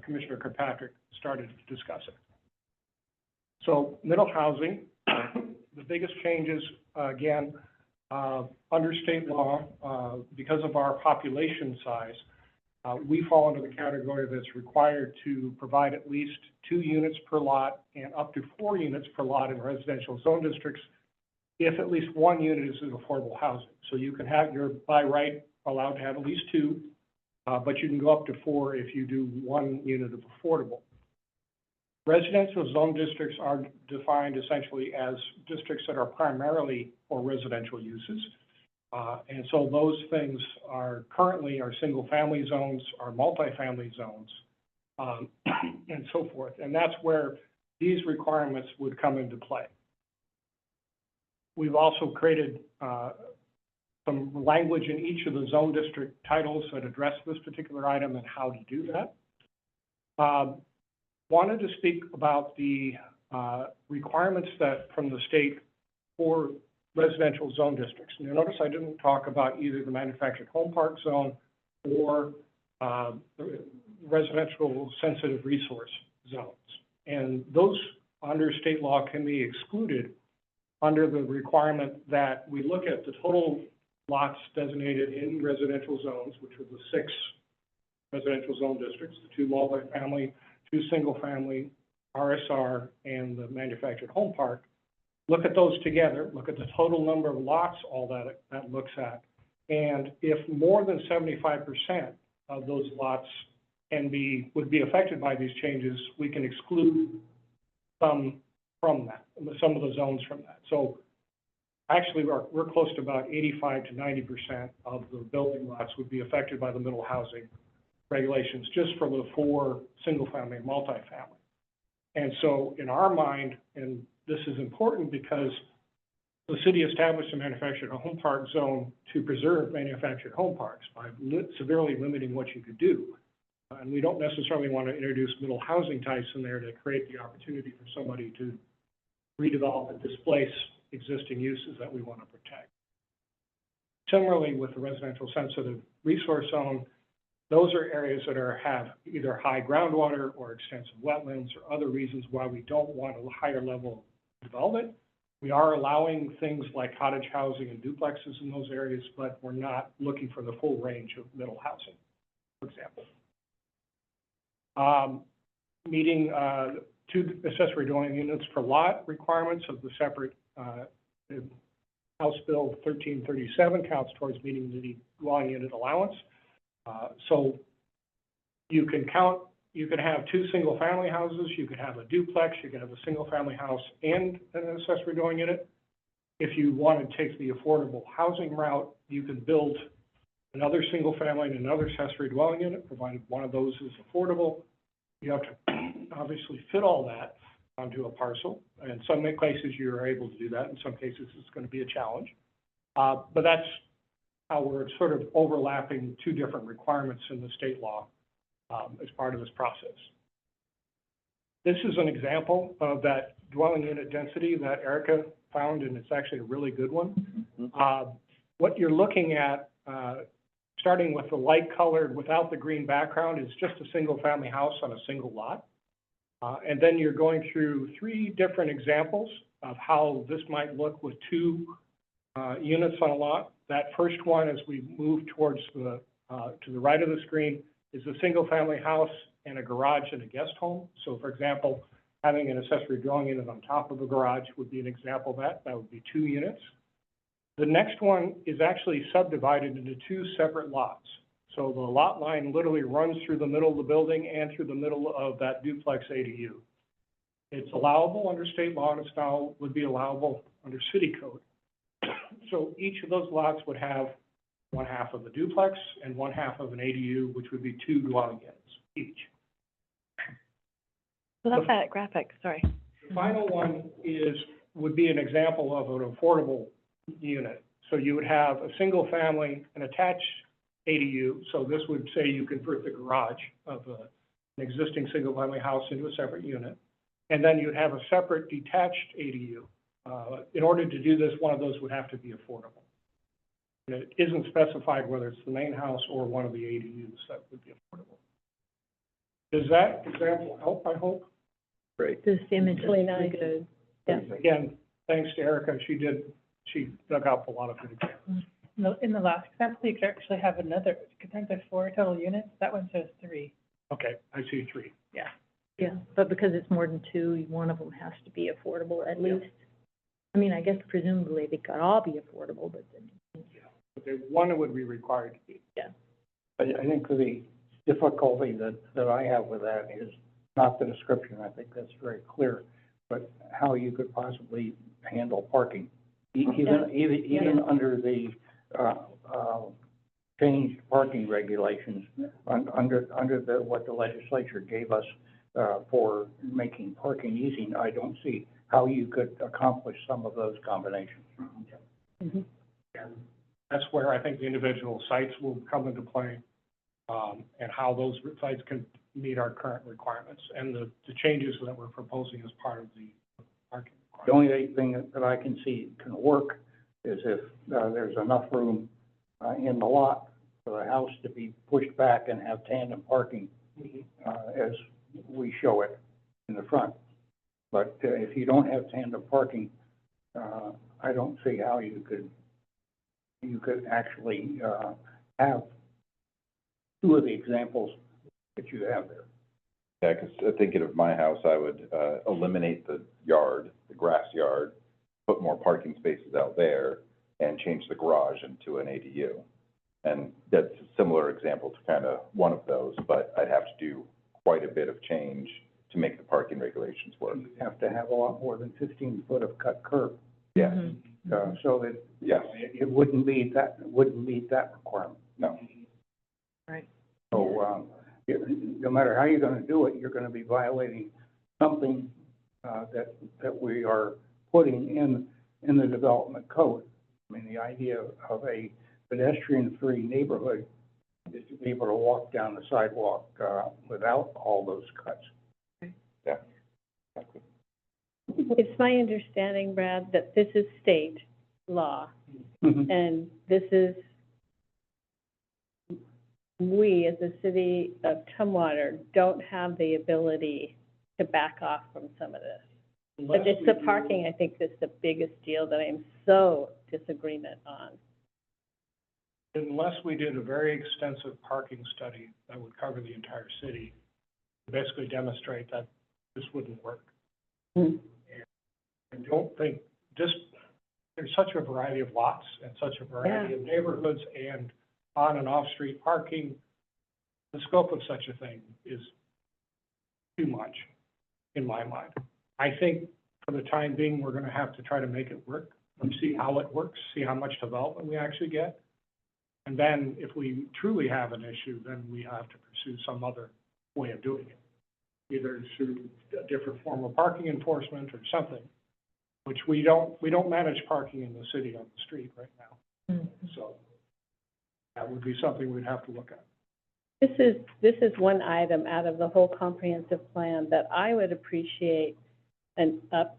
S3: Commissioner Kirkpatrick started discussing. So middle housing, the biggest changes, again, under state law, because of our population size, we fall into the category that's required to provide at least 2 units per lot and up to 4 units per lot in residential zone districts if at least 1 unit is in affordable housing. So you can have, you're by right allowed to have at least 2, but you can go up to 4 if you do 1 unit of affordable. Residential zone districts are defined essentially as districts that are primarily for residential uses. And so those things are currently our single-family zones, our multifamily zones, and so forth. And that's where these requirements would come into play. We've also created some language in each of the zone district titles that address this particular item and how to do that. Wanted to speak about the requirements that from the state for residential zone districts. And you'll notice I didn't talk about either the manufactured home park zone or the residential sensitive resource zones. And those under state law can be excluded under the requirement that we look at the total lots designated in residential zones, which are the 6 residential zone districts, the 2 multifamily, 2 single-family, RSR, and the manufactured home park. Look at those together, look at the total number of lots, all that looks at. And if more than 75% of those lots would be affected by these changes, we can exclude some from that, some of the zones from that. So actually, we're close to about 85 to 90% of the building lots would be affected by the middle housing regulations, just for the 4 single-family and multifamily. And so in our mind, and this is important because the city established a manufactured home park zone to preserve manufactured home parks by severely limiting what you could do. And we don't necessarily want to introduce middle housing types in there to create the opportunity for somebody to redevelop and displace existing uses that we want to protect. Similarly, with the residential sensitive resource zone, those are areas that have either high groundwater or extensive wetlands or other reasons why we don't want a higher level of development. We are allowing things like cottage housing and duplexes in those areas, but we're not looking for the full range of middle housing, for example. Meeting 2 accessory dwelling units per lot requirements of the separate House Bill 1337 counts towards meeting the dwelling unit allowance. So you can have 2 single-family houses, you could have a duplex, you could have a single-family house and an accessory dwelling unit. If you want to take the affordable housing route, you can build another single-family and another accessory dwelling unit, provided one of those is affordable. You have to obviously fit all that onto a parcel. In some cases, you're able to do that. In some cases, it's going to be a challenge. But that's how we're sort of overlapping 2 different requirements in the state law as part of this process. This is an example of that dwelling unit density that Erica found, and it's actually a really good one. what you're looking at, starting with the light colored without the green background, is just a single-family house on a single lot. And then you're going through 3 different examples of how this might look with 2 units on a lot. That first one, as we move towards the, to the right of the screen, is a single-family house and a garage and a guest home. So for example, having an accessory dwelling unit on top of a garage would be an example of that. That would be 2 units. The next one is actually subdivided into 2 separate lots. So the lot line literally runs through the middle of the building and through the middle of that duplex ADU. It's allowable under state law, and it's now would be allowable under city code. So each of those lots would have 1/2 of a duplex and 1/2 of an ADU, which would be 2 dwelling units each.
S6: So that's that graphic, sorry.
S3: The final one would be an example of an affordable unit. So you would have a single family, an attached ADU. So this would say you convert the garage of an existing single family house into a separate unit. And then you'd have a separate detached ADU. In order to do this, one of those would have to be affordable. And it isn't specified whether it's the main house or one of the ADUs that would be affordable. Does that example help, I hope?
S5: Great.
S2: This image is
S6: Really
S2: really
S6: nice.
S2: good.
S6: Yeah.
S3: Again, thanks to Erica, she dug up a lot of good examples.
S4: In the last example, you could actually have another, aren't there 4 total units? That one says 3.
S3: Okay, I see 3.
S2: Yeah, but because it's more than 2, one of them has to be affordable at least. I mean, I guess presumably they could all be affordable, but then.
S3: Okay, one would be required to be.
S10: I think the difficulty that I have with that is not the description, I think that's very clear, but how you could possibly handle parking. Even under the, changed parking regulations, under what the legislature gave us, for making parking easy, I don't see how you could accomplish some of those combinations.
S6: Mhm.
S3: And that's where I think the individual sites will come into play, and how those sites can meet our current requirements and the changes that we're proposing as part of the parking requirements.
S10: The only thing that I can see can work is if there's enough room in the lot for the house to be pushed back and have tandem parking as we show it in the front. But if you don't have tandem parking, I don't see how you could actually have 2 of the examples that you have there.
S5: Yeah, because thinking of my house, I would eliminate the yard, the grass yard, put more parking spaces out there, and change the garage into an ADU. And that's a similar example to kind of one of those, but I'd have to do quite a bit of change to make the parking regulations work.
S10: You have to have a lot more than 15 foot of cut curb,
S5: Yeah,
S10: so that
S5: yes,
S10: it wouldn't meet that requirement.
S5: no,
S10: So, no matter how you're gonna do it, you're gonna be violating something, that we are putting in the development code. I mean, the idea of a pedestrian-free neighborhood is to be able to walk down the sidewalk, without all those cuts.
S5: yeah.
S6: It's my understanding, Brad, that this is state law, and this is, we, as the city of Tumwater, don't have the ability to back off from some of this. But it's the parking, I think, that's the biggest deal that I'm so disagreement on.
S3: Unless we did a very extensive parking study that would cover the entire city, to basically demonstrate that this wouldn't work.
S6: Mm.
S3: I don't think, just, there's such a variety of lots and such a variety of neighborhoods and on and off-street parking. The scope of such a thing is too much, in my mind. I think for the time being, we're gonna have to try to make it work and see how it works, see how much development we actually get. And then if we truly have an issue, then we have to pursue some other way of doing it. Either through a different form of parking enforcement or something, which we don't manage parking in the city on the street right now. So that would be something we'd have to look at.
S6: This is one item out of the whole comprehensive plan that I would appreciate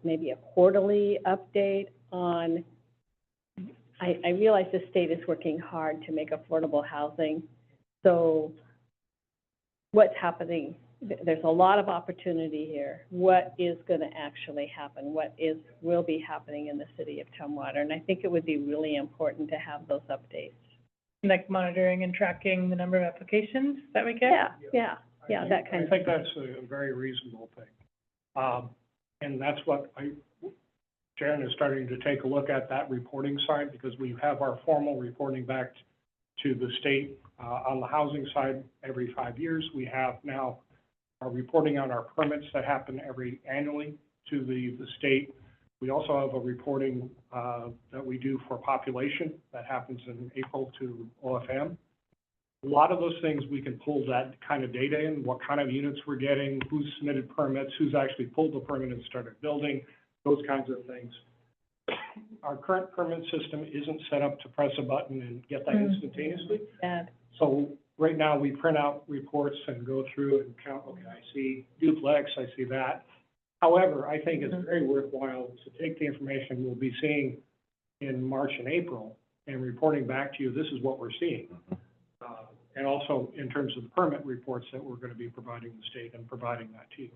S6: maybe a quarterly update on I realize the state is working hard to make affordable housing. So what's happening? There's a lot of opportunity here. What is going to actually happen? Will be happening in the city of Tumwater? And I think it would be really important to have those updates.
S4: Like monitoring and tracking the number of applications that we get?
S6: Yeah, that kind of.
S3: I think that's a very reasonable thing. And that's what Sharon is starting to take a look at that reporting side, because we have our formal reporting back to the state, on the housing side every 5 years. We have now our reporting on our permits that happen annually to the state. We also have a reporting, that we do for population that happens in April to OFM. A lot of those things, we can pull that kind of data in, what kind of units we're getting, who's submitted permits, who's actually pulled the permit and started building, those kinds of things. Our current permit system isn't set up to press a button and get that instantaneously. So right now, we print out reports and go through and count, okay, I see duplex, I see that. However, I think it's very worthwhile to take the information we'll be seeing in March and April and reporting back to you, this is what we're seeing. And also in terms of the permit reports that we're going to be providing the state and providing that to you.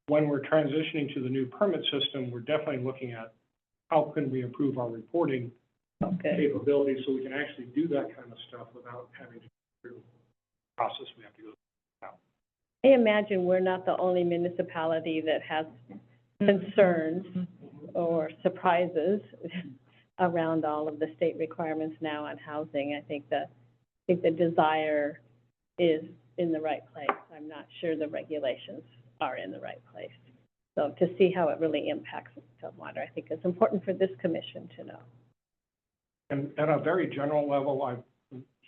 S3: When we're transitioning to the new permit system, we're definitely looking at how can we improve our reporting capabilities so we can actually do that kind of stuff without having to go through the process we have to go through now.
S6: I imagine we're not the only municipality that has concerns or surprises around all of the state requirements now on housing. I think the desire is in the right place. I'm not sure the regulations are in the right place. So to see how it really impacts Tumwater, I think is important for this commission to know.
S3: And at a very general level,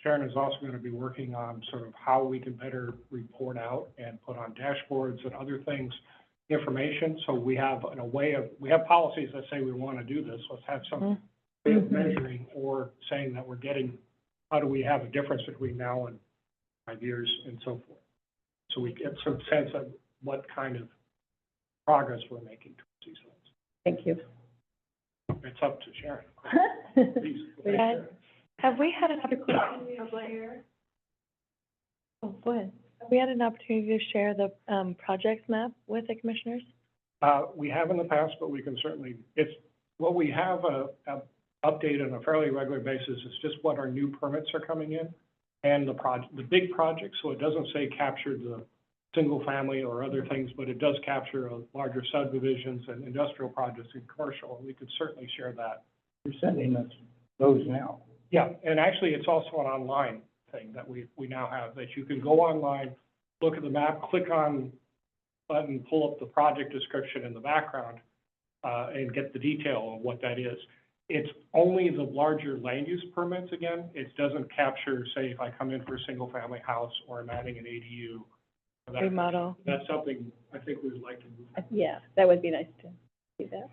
S3: Sharon is also going to be working on sort of how we can better report out and put on dashboards and other things, information. So we have we have policies that say we want to do this. Let's have some way of measuring or saying that we're getting, how do we have a difference between now and 5 years and so forth. So we get some sense of what kind of progress we're making towards these things.
S6: Thank you.
S3: It's up to Sharon. Please, go ahead, Sharon.
S1: Have we had an opportunity to share? Oh, go ahead. Have we had an opportunity to share the projects map with the commissioners?
S3: We have in the past, but we can certainly, what we have update on a fairly regular basis is just what our new permits are coming in and the big projects. So it doesn't say capture the single family or other things, but it does capture larger subdivisions and industrial projects and commercial. And we could certainly share that.
S10: You're sending us those now.
S3: Yeah, and actually it's also an online thing that we now have, that you can go online, look at the map, click on button, pull up the project description in the background, and get the detail of what that is. It's only the larger land use permits again. It doesn't capture, say, if I come in for a single family house or I'm adding an ADU.
S1: Remodel.
S3: That's something I think we would like to move.
S6: Yeah, that would be nice to see that.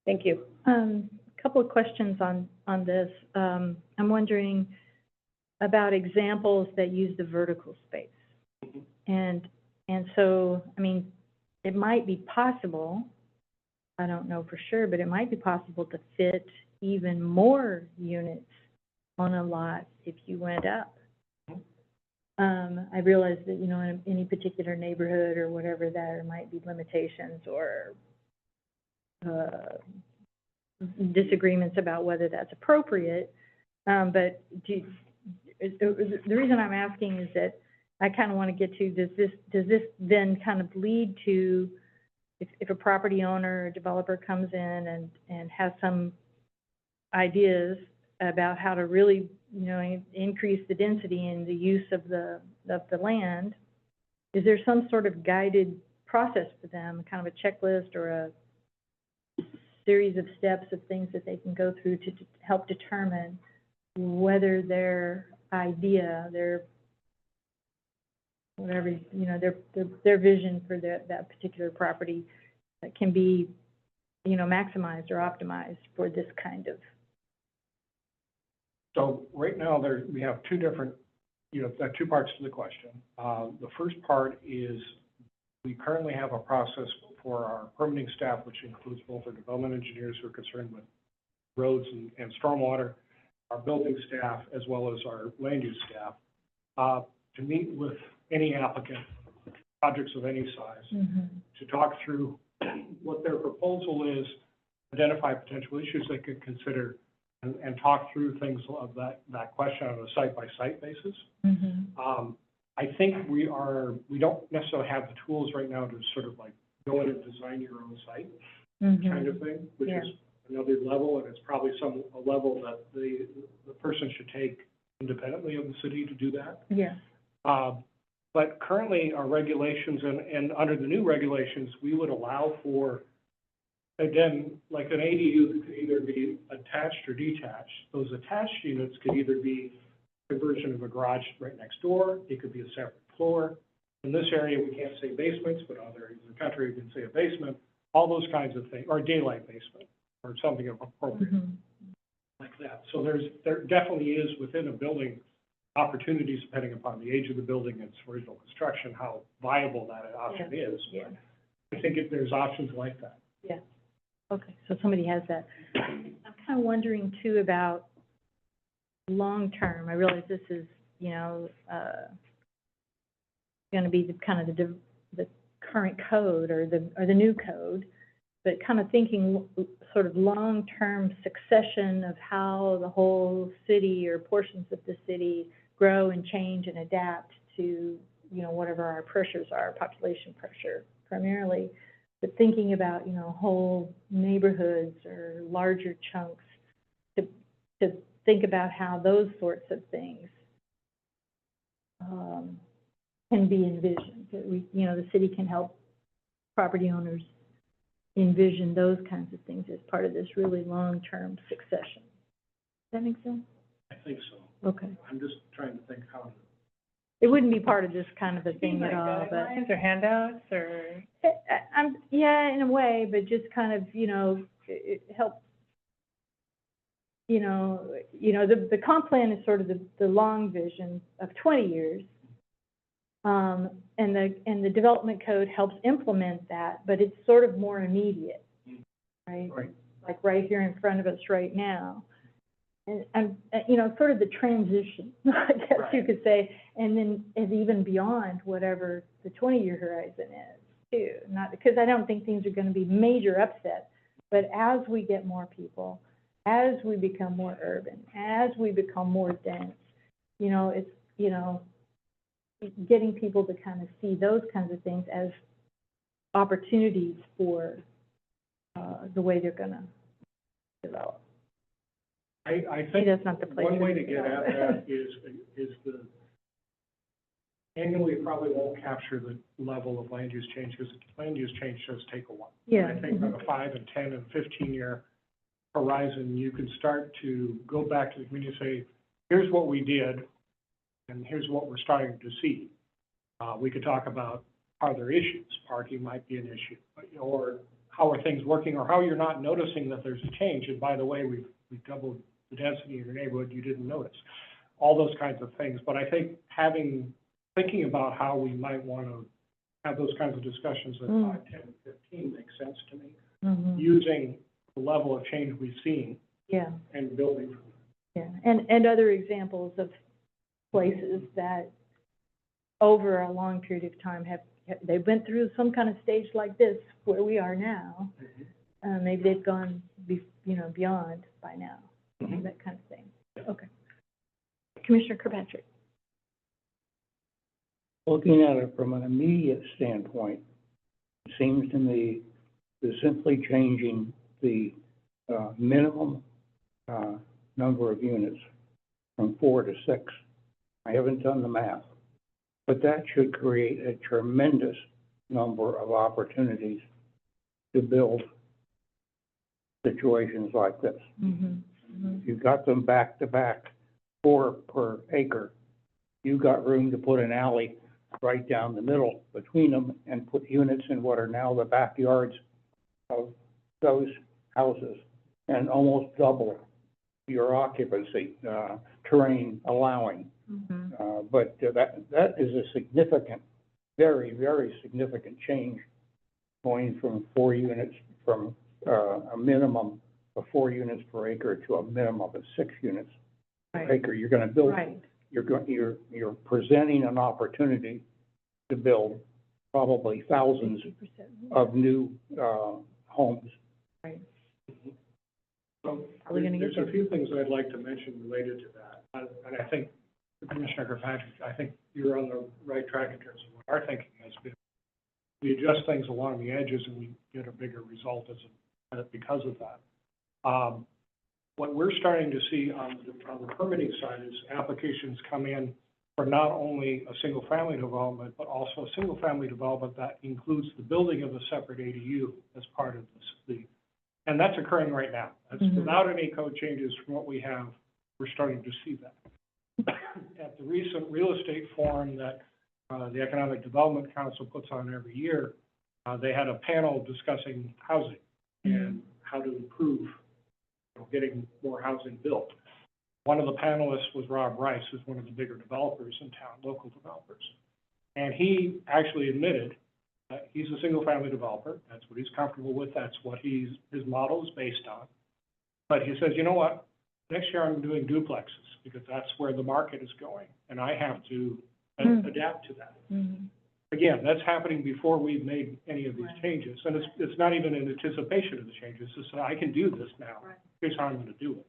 S6: Thank you.
S2: Couple of questions on this. I'm wondering about examples that use the vertical space. And so, I mean, it might be possible, I don't know for sure, but it might be possible to fit even more units on a lot if you went up. I realize that, you know, in any particular neighborhood or whatever, there might be limitations or disagreements about whether that's appropriate. But the reason I'm asking is that I kind of want to get to, does this then kind of lead to, if a property owner or developer comes in and has some ideas about how to really, you know, increase the density and the use of the land, is there some sort of guided process for them, kind of a checklist or a series of steps of things that they can go through to help determine whether their idea, their whatever, you know, their vision for that particular property can be, you know, maximized or optimized for this kind of.
S3: So right now we have two different, you know, there are two parts to the question. The first part is we currently have a process for our permitting staff, which includes both our development engineers who are concerned with roads and stormwater, our building staff, as well as our land use staff, to meet with any applicant, projects of any size, to talk through what their proposal is, identify potential issues they could consider, and talk through things of that question on a site-by-site basis. I think we don't necessarily have the tools right now to sort of like go in and design your own site kind of thing, which is another level, and it's probably a level that the person should take independently of the city to do that.
S2: Yeah.
S3: But currently, our regulations, and under the new regulations, we would allow for, again, like an ADU that could either be attached or detached. Those attached units could either be a conversion of a garage right next door, it could be a separate floor. In this area, we can't say basements, but other areas of the country, we can say a basement, all those kinds of things, or a daylight basement, or something appropriate like that. So there definitely is within a building opportunities depending upon the age of the building and its original construction, how viable that option is.
S2: Yeah.
S3: But I think if there's options like that.
S2: Yeah. Okay, so somebody has that. I'm kind of wondering too about long-term. I realize this is, you know, going to be the kind of the current code or the new code, but kind of thinking sort of long-term succession of how the whole city or portions of the city grow and change and adapt to, you know, whatever our pressures are, population pressure primarily, but thinking about, you know, whole neighborhoods or larger chunks to think about how those sorts of things can be envisioned. That we, you know, the city can help property owners envision those kinds of things as part of this really long-term succession. Does that make sense?
S3: I think so.
S2: Okay.
S3: I'm just trying to think how to.
S2: It wouldn't be part of this kind of a thing at all, but.
S4: Guidelines or handouts or?
S2: Yeah, in a way, but just kind of, you know, it helps. You know, the comp plan is sort of the long vision of 20 years. And the development code helps implement that, but it's sort of more immediate, right?
S3: Right.
S2: Like right here in front of us right now. And you know, sort of the transition, I guess you could say, and then is even beyond whatever the 20-year horizon is too. Not because I don't think things are going to be major upsets, but as we get more people, as we become more urban, as we become more dense, you know, it's, you know, getting people to kind of see those kinds of things as opportunities for the way they're going to develop.
S3: I think
S2: That's not the place.
S3: one way to get at that is the annually probably won't capture the level of land use change, because land use change does take a while.
S2: Yeah.
S3: I think on a 5 and 10 and 15-year horizon, you can start to go back to the community and say, here's what we did, and here's what we're starting to see. We could talk about, are there issues? Parking might be an issue, or how are things working, or how you're not noticing that there's a change. And by the way, we've doubled the density in your neighborhood, you didn't notice. All those kinds of things. But I think thinking about how we might want to have those kinds of discussions at 5, 10, 15 makes sense to me. Using the level of change we've seen.
S2: Yeah.
S3: And building from
S2: Yeah, and other examples of places that over a long period of time they went through some kind of stage like this where we are now. Maybe they've gone beyond by now, that kind of thing. Okay. Commissioner Kirkpatrick.
S10: Looking at it from an immediate standpoint, it seems to me that simply changing the minimum number of units from 4 to 6. I haven't done the math, but that should create a tremendous number of opportunities to build situations like this. You've got them back to back, 4 per acre. You've got room to put an alley right down the middle between them and put units in what are now the backyards of those houses, and almost double your occupancy, terrain allowing. But that is a significant, very, very significant change, going from 4 units from a minimum of 4 units per acre to a minimum of 6 units per
S2: Right.
S10: acre. You're gonna build,
S2: Right.
S10: you're presenting an opportunity to build probably thousands
S2: 50%.
S10: of new, homes.
S2: Right.
S3: So
S2: Are we gonna get
S3: there's a
S2: there?
S3: few things I'd like to mention related to that. And I think, Commissioner Kirkpatrick, I think you're on the right track in terms of what our thinking has been. We adjust things along the edges and we get a bigger result because of that. What we're starting to see on the permitting side is applications come in for not only a single-family development, but also a single-family development that includes the building of a separate ADU as part of and that's occurring right now. That's
S2: Mhm.
S3: without any code changes from what we have. We're starting to see that. At the recent real estate forum that the Economic Development Council puts on every year, they had a panel discussing housing and how to improve, getting more housing built. One of the panelists was Rob Rice, who's one of the bigger developers in town, local developers. And he actually admitted that he's a single-family developer. That's what he's comfortable with. That's what his model is based on. But he says, you know what? Next year I'm doing duplexes because that's where the market is going, and I have to adapt to that.
S2: Mhm.
S3: Again, that's happening before we've made any of these changes, and it's not even in anticipation of the changes. It's just, I can do this now. Here's how I'm going to do it.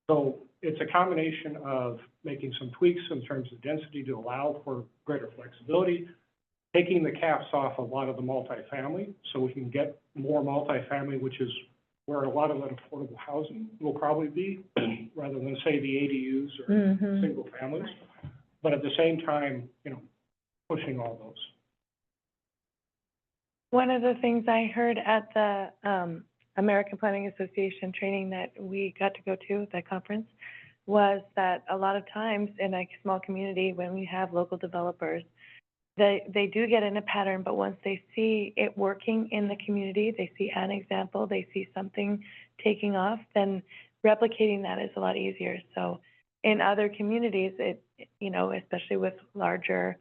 S3: So it's a combination of making some tweaks in terms of density to allow for greater flexibility, taking the caps off a lot of the multifamily so we can get more multifamily, which is where a lot of that affordable housing will probably be, rather than, say, the ADUs or
S2: Mhm.
S3: single families. But at the same time, pushing all those.
S1: One of the things I heard at the American Planning Association training that we got to go to, that conference, was that a lot of times in a small community, when we have local developers, they do get in a pattern, but once they see it working in the community, they see an example, they see something taking off, then replicating that is a lot easier. So in other communities, especially with larger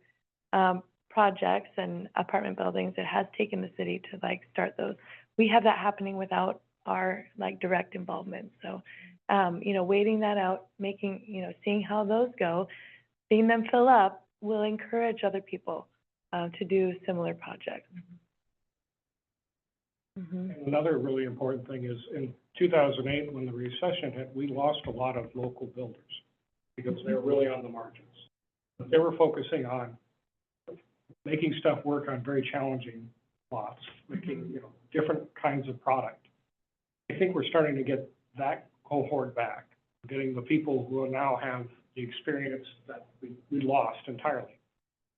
S1: projects and apartment buildings, it has taken the city to start those. We have that happening without our direct involvement. So, waiting that out, seeing how those go, seeing them fill up will encourage other people to do similar projects. Mm-hmm.
S3: And another really important thing is in 2008, when the recession hit, we lost a lot of local builders because they were really on the margins. But they were focusing on making stuff work on very challenging lots, making, different kinds of product. I think we're starting to get that cohort back, getting the people who now have the experience that we lost entirely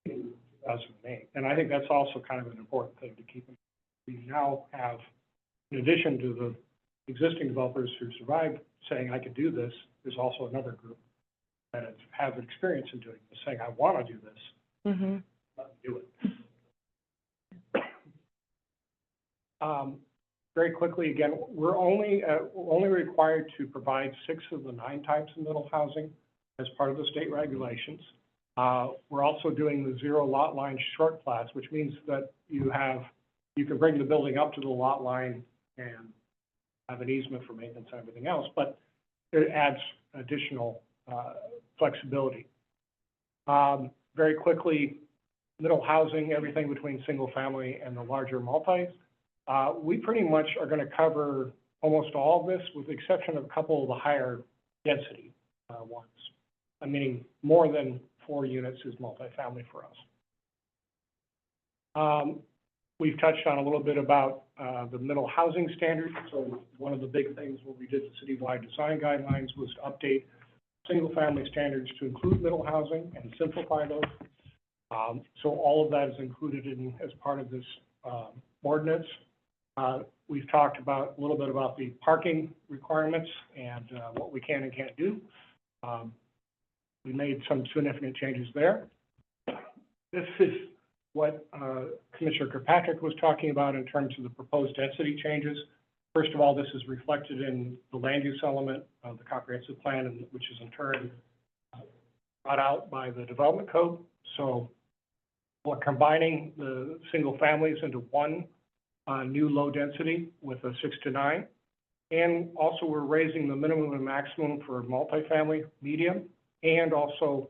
S3: in 2008. And I think that's also kind of an important thing to keep in mind. We now have, in addition to the existing developers who survived saying, I could do this, there's also another group that have experience in doing this, saying, I want to do this,
S1: Mm-hmm.
S3: let me do it. Very quickly, again, we're only required to provide 6 of the 9 types of middle housing as part of the state regulations. We're also doing the 0 lot line short plats, which means that you can bring the building up to the lot line and have an easement for maintenance and everything else, but it adds additional flexibility. Very quickly, middle housing, everything between single family and the larger multis. We pretty much are going to cover almost all of this, with the exception of a couple of the higher density ones. Meaning more than 4 units is multifamily for us. We've touched on a little bit about the middle housing standards. So one of the big things when we did the citywide design guidelines was to update single-family standards to include middle housing and simplify those. So all of that is included as part of this ordinance. We've talked a little bit about the parking requirements and what we can and can't do. We made some significant changes there. This is what Commissioner Kirkpatrick was talking about in terms of the proposed density changes. First of all, this is reflected in the land use element of the comprehensive plan, which is in turn brought out by the development code. So we're combining the single families into one new low density with a 6 to 9. And also, we're raising the minimum and maximum for multifamily medium and also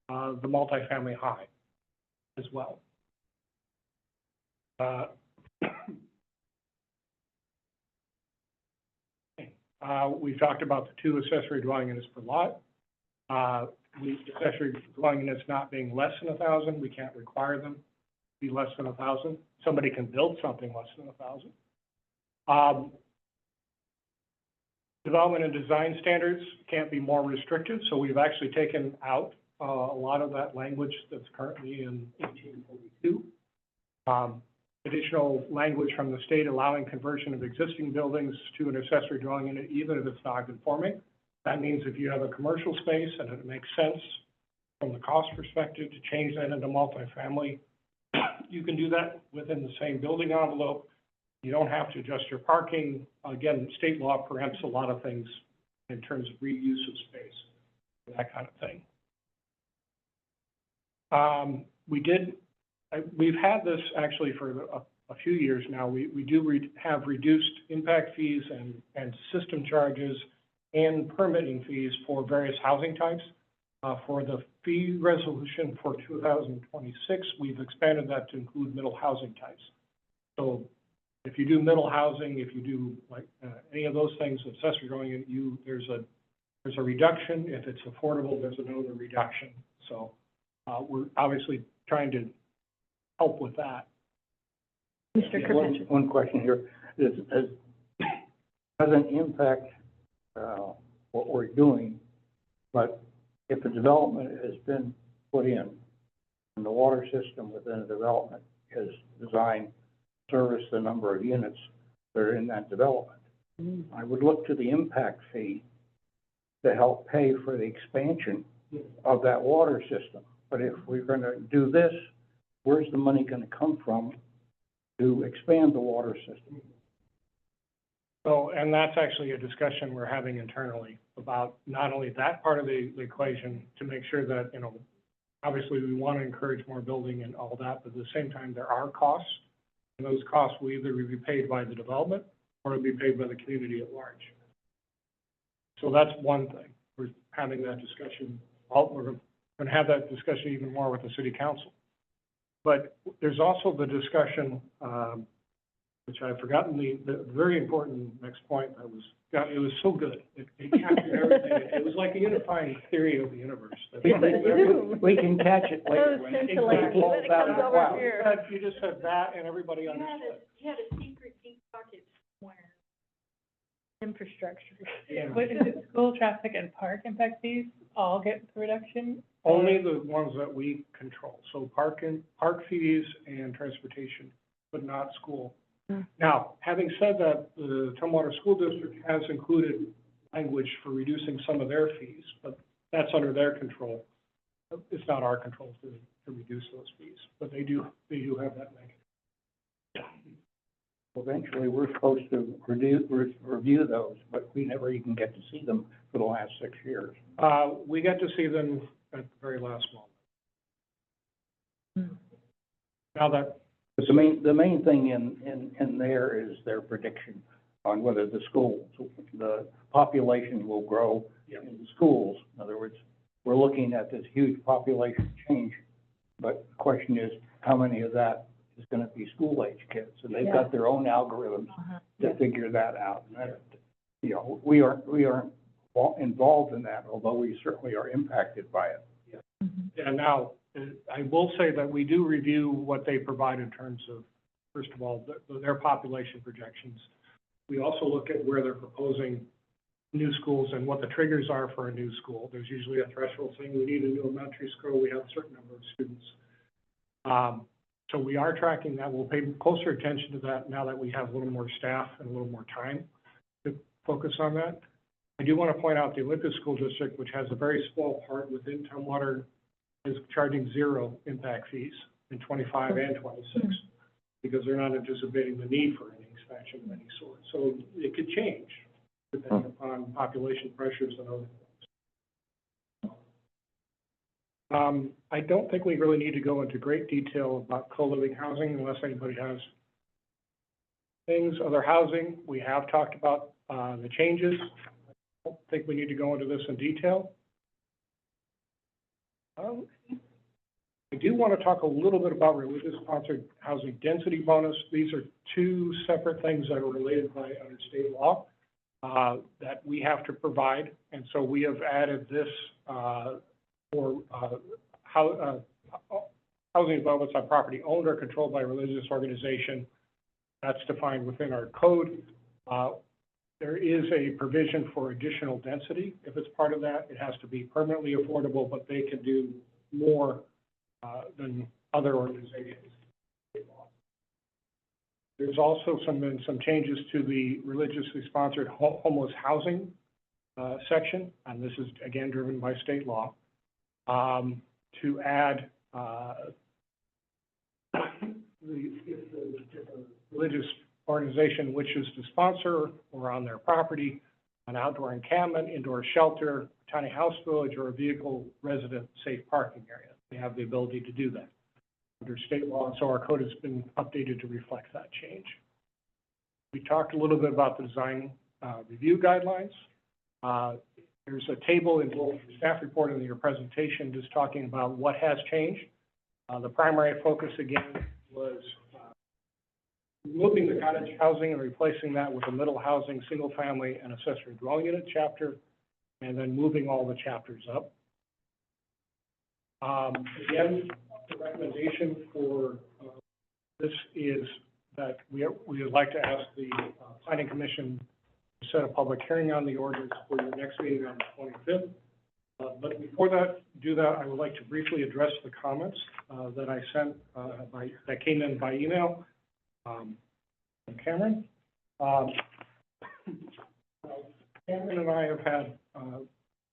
S3: the multifamily high as well. We've talked about the 2 accessory dwelling units per lot. Accessory dwelling units not being less than 1,000, we can't require them to be less than 1,000. Somebody can build something less than 1,000. Development and design standards can't be more restrictive, so we've actually taken out a lot of that language that's currently in 1842. Additional language from the state allowing conversion of existing buildings to an accessory dwelling unit, even if it's non-conforming. That means if you have a commercial space and it makes sense from the cost perspective to change that into multifamily, you can do that within the same building envelope. You don't have to adjust your parking. Again, state law preempts a lot of things in terms of reuse of space, that kind of thing. We've had this actually for a few years now. We do have reduced impact fees and system charges and permitting fees for various housing types. For the fee resolution for 2026, we've expanded that to include middle housing types. So if you do middle housing, if you do like any of those things, accessory dwelling unit, there's a reduction. If it's affordable, there's another reduction. So we're obviously trying to help with that.
S2: Mr. Kirkpatrick.
S10: One question here. Doesn't impact what we're doing, but if a development has been put in and the water system within a development is designed to service the number of units that are in that development, I would look to the impact fee to help pay for the expansion of that water system. But if we're going to do this, where's the money going to come from to expand the water system?
S3: So, and that's actually a discussion we're having internally about not only that part of the equation to make sure that, you know, obviously we want to encourage more building and all that, but at the same time, there are costs. And those costs will either be paid by the development or it'll be paid by the community at large. So that's one thing. We're having that discussion. We're going to have that discussion even more with the city council. But there's also the discussion, which I've forgotten, the very important next point it was so good. It captured everything. It was like a unifying theory of the universe.
S10: We can catch it later.
S2: So scintillating when it comes over here.
S3: You just said that and everybody understood.
S2: You had a secret deep pocket somewhere. Infrastructure.
S3: Yeah.
S4: What is it, school traffic and park impact fees all get the reduction?
S3: Only the ones that we control. So park fees and transportation, but not school. Now, having said that, the Tumwater School District has included language for reducing some of their fees, but that's under their control. It's not our control to reduce those fees, but they do have that language.
S10: Eventually, we're supposed to review those, but we never even get to see them for the last 6 years.
S3: We get to see them at the very last moment. Now that.
S10: But the main thing in there is their prediction on whether the population will grow in the schools. In other words, we're looking at this huge population change, but the question is, how many of that is going to be school-age kids? And they've got their own algorithms to figure that out. And that, you know, we aren't involved in that, although we certainly are impacted by it.
S3: And now, I will say that we do review what they provide in terms of, first of all, their population projections. We also look at where they're proposing new schools and what the triggers are for a new school. There's usually a threshold saying we need a new elementary school, we have a certain number of students. So we are tracking that. We'll pay closer attention to that now that we have a little more staff and a little more time to focus on that. I do want to point out the Olympus School District, which has a very small part within Tumwater, is charging 0 impact fees in 25 and 26 because they're not anticipating the need for any expansion of any sort. So it could change depending upon population pressures and other things. I don't think we really need to go into great detail about co-living housing unless anybody has things. Other housing, we have talked about the changes. I don't think we need to go into this in detail. I do want to talk a little bit about religious sponsored housing density bonus. These are two separate things that are related by under state law that we have to provide. And so we have added this for housing developments on property owned or controlled by a religious organization. That's defined within our code. There is a provision for additional density. If it's part of that, it has to be permanently affordable, but they can do more than other organizations. There's also been some changes to the religiously sponsored homeless housing section, and this is again driven by state law, to add if the religious organization wishes to sponsor or on their property an outdoor encampment, indoor shelter, tiny house village, or a vehicle resident safe parking area. They have the ability to do that under state law, and so our code has been updated to reflect that change. We talked a little bit about the design review guidelines. There's a table in both the staff report and your presentation just talking about what has changed. The primary focus again was removing the cottage housing and replacing that with a middle housing, single family, and accessory dwelling unit chapter, and then moving all the chapters up. Again, the recommendation for this is that we would like to ask the Planning Commission to set a public hearing on the ordinance for your next meeting on the 25th. But before I would like to briefly address the comments that I sent that came in by email from Cameron. Cameron and I have had a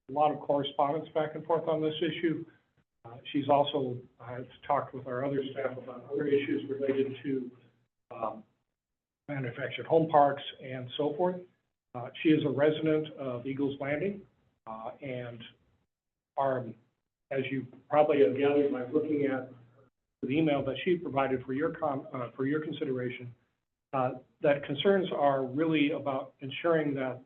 S3: lot of correspondence back and forth on this issue. She's also talked with our other staff about other issues related to manufactured home parks and so forth. She is a resident of Eagles Landing, and as you probably have gathered by looking at the email that she provided for your consideration, that concerns are really about ensuring that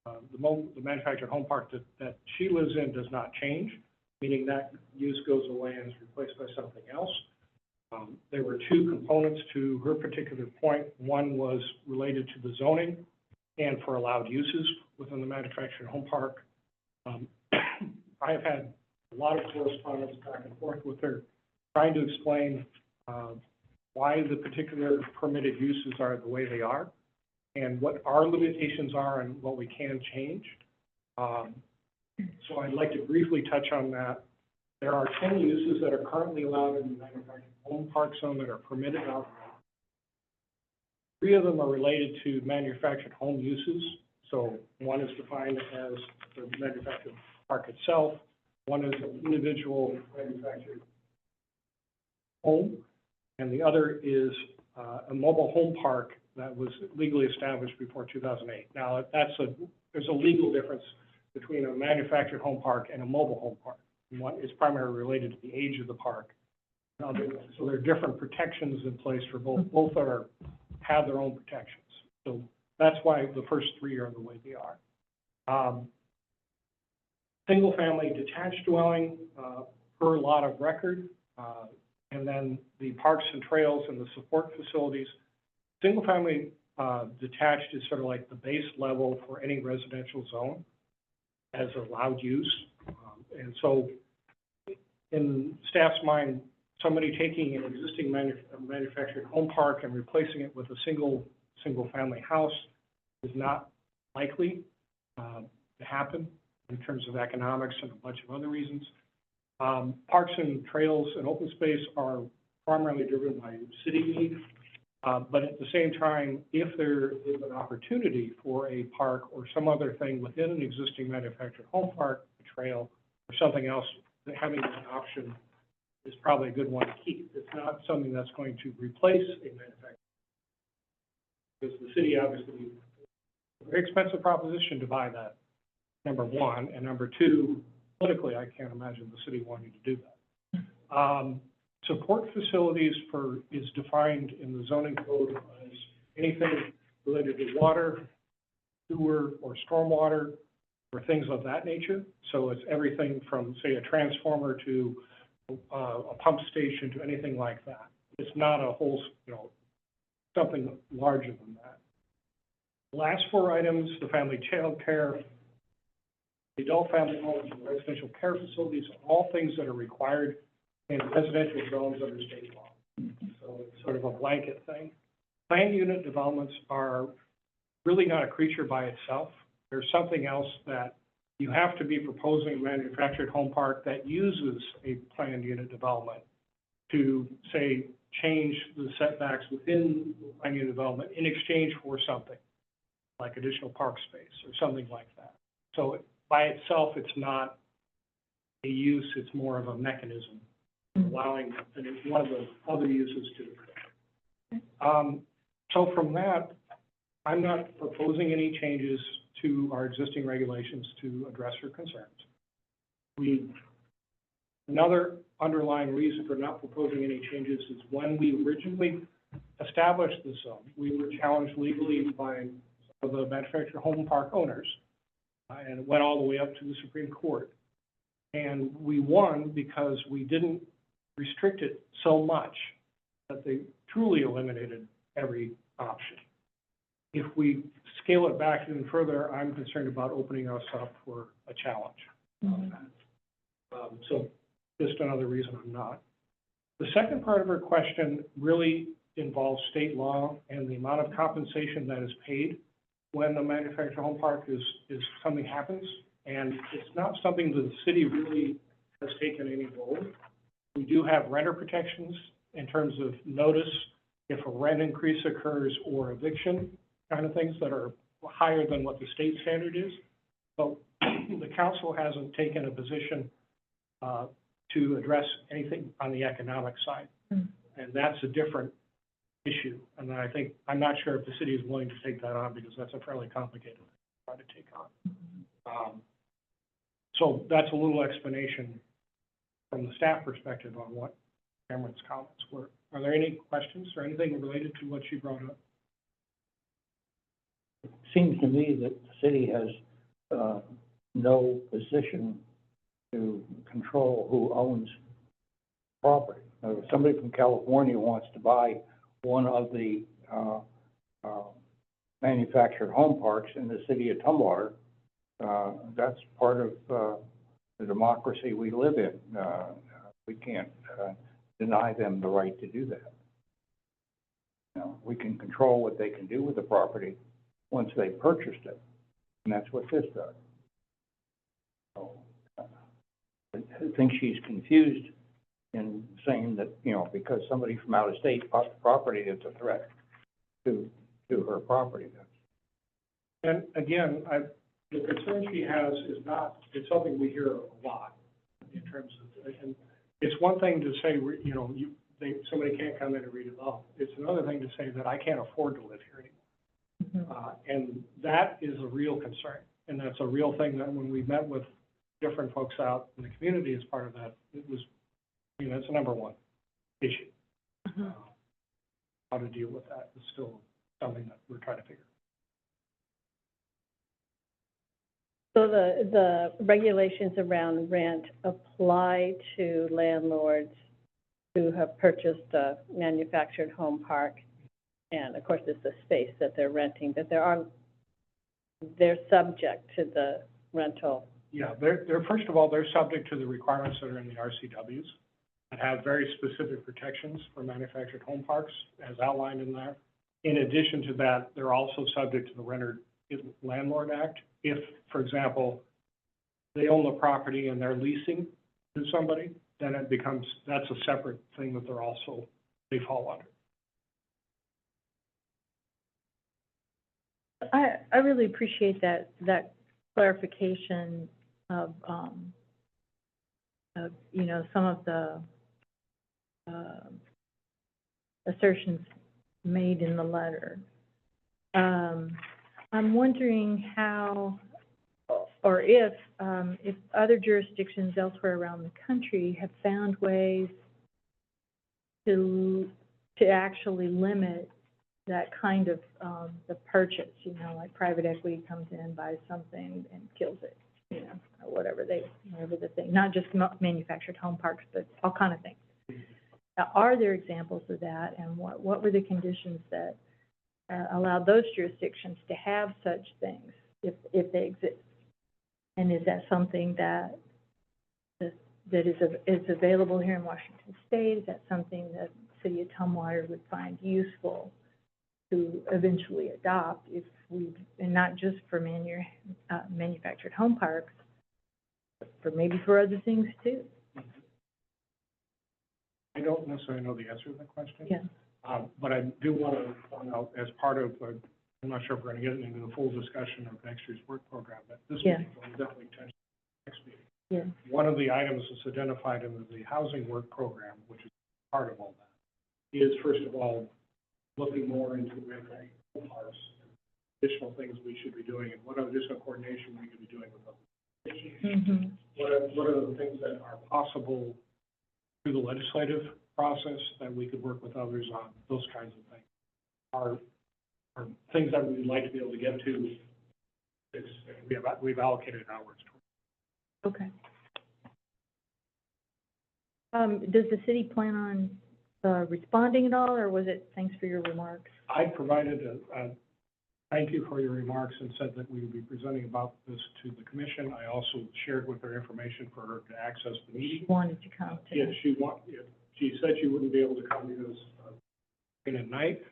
S3: the manufactured home park that she lives in does not change, meaning that use goes away and is replaced by something else. There were two components to her particular point. One was related to the zoning and for allowed uses within the manufactured home park. I have had a lot of correspondence back and forth with her, trying to explain why the particular permitted uses are the way they are, and what our limitations are and what we can change. So I'd like to briefly touch on that. There are 10 uses that are currently allowed in the manufactured home park zone that are permitted outright. 3 of them are related to manufactured home uses. So one is defined as the manufactured park itself. One is an individual manufactured home, and the other is a mobile home park that was legally established before 2008. Now, there's a legal difference between a manufactured home park and a mobile home park. One is primarily related to the age of the park. So there are different protections in place for both. Both have their own protections. So that's why the first 3 are the way they are. Single family detached dwelling per lot of record, and then the parks and trails and the support facilities. Single family detached is sort of like the base level for any residential zone as allowed use. And so in staff's mind, somebody taking an existing manufactured home park and replacing it with a single family house is not likely to happen in terms of economics and a bunch of other reasons. Parks and trails and open space are primarily driven by city need, but at the same time, if there is an opportunity for a park or some other thing within an existing manufactured home park, a trail, or something else, having an option is probably a good one to keep. It's not something that's going to replace a manufactured, because the city obviously, it's a very expensive proposition to buy that, number one, and number two, politically, I can't imagine the city wanting to do that. Support facilities is defined in the zoning code as anything related to water, sewer or stormwater or things of that nature. So it's everything from, say, a transformer to a pump station to anything like that. It's not a whole, something larger than that. The last four items, the family child care, the adult family homes, and residential care facilities, are all things that are required in residential zones under state law. So it's sort of a blanket thing. Planned unit developments are really not a creature by itself. There's something else that you have to be proposing a manufactured home park that uses a planned unit development to, say, change the setbacks within the planned unit development in exchange for something, like additional park space or something like that. So by itself, it's not a use, it's more of a mechanism allowing one of the other uses to occur. So from that, I'm not proposing any changes to our existing regulations to address your concerns. Another underlying reason for not proposing any changes is when we originally established the zone, we were challenged legally by some of the manufactured home park owners, and it went all the way up to the Supreme Court. And we won because we didn't restrict it so much that they truly eliminated every option. If we scale it back even further, I'm concerned about opening us up for a challenge on that. So just another reason I'm not. The second part of her question really involves state law and the amount of compensation that is paid when the manufactured home park is something happens. And it's not something that the city really has taken any role. We do have renter protections in terms of notice if a rent increase occurs or eviction kind of things that are higher than what the state standard is. But the council hasn't taken a position to address anything on the economic side. And that's a different issue. And I think, I'm not sure if the city is willing to take that on because that's a fairly complicated thing to try to take on. So that's a little explanation from the staff perspective on what Cameron's comments were. Are there any questions or anything related to what she brought up?
S10: It seems to me that the city has no position to control who owns property. Now, if somebody from California wants to buy one of the manufactured home parks in the city of Tumwater, that's part of the democracy we live in. We can't deny them the right to do that. We can control what they can do with the property once they purchased it, and that's what this does. So, I think she's confused in saying that, because somebody from out of state bought the property, it's a threat to her property.
S3: And again, the concern she has is not, it's something we hear a lot in terms of, and it's one thing to say, somebody can't come in and redevelop. It's another thing to say that I can't afford to live here anymore. And that is a real concern. And that's a real thing that when we met with different folks out in the community as part of that, it was, that's the number one issue. How to deal with that is still something that we're trying to figure out.
S6: So the regulations around rent apply to landlords who have purchased a manufactured home park, and of course it's the space that they're renting, but they're subject to the rental.
S3: Yeah, they're first of all, they're subject to the requirements that are in the RCWs that have very specific protections for manufactured home parks as outlined in there. In addition to that, they're also subject to the Renter Landlord Act. If, for example, they own the property and they're leasing to somebody, then that's a separate thing that they fall under.
S2: I really appreciate that clarification of some of the assertions made in the letter. I'm wondering how, or if other jurisdictions elsewhere around the country have found ways to actually limit that kind of, the purchase, you know, like private equity comes in, buys something and kills it, you know, or whatever the thing, not just manufactured home parks, but all kind of things. Now, are there examples of that, and what were the conditions that allowed those jurisdictions to have such things, if they exist? And is that something that is available here in Washington State? Is that something that the city of Tumwater would find useful to eventually adopt, if we, and not just for manufactured home parks, but maybe for other things too?
S3: I don't necessarily know the answer to that question.
S2: Yeah.
S3: But I do want to point out, as part of, I'm not sure if we're going to get into the full discussion of next year's work program, but this
S2: Yeah.
S3: meeting will definitely touch next meeting.
S2: Yeah.
S3: One of the items that's identified in the housing work program, which is part of all that, is first of all, looking more into manufactured home parks, additional things we should be doing, and what additional coordination we could be doing with them.
S2: Mm-hmm.
S3: What are the things that are possible through the legislative process that we could work with others on, those kinds of things are things that we'd like to be able to get to. We've allocated hours towards.
S2: Okay. Does the city plan on responding at all, or was it thanks for your remarks?
S3: I provided a thank you for your remarks and said that we would be presenting about this to the commission. I also shared with her information for her to access the meeting.
S2: Wanted to come to.
S3: If she said she wouldn't be able to come because in at night,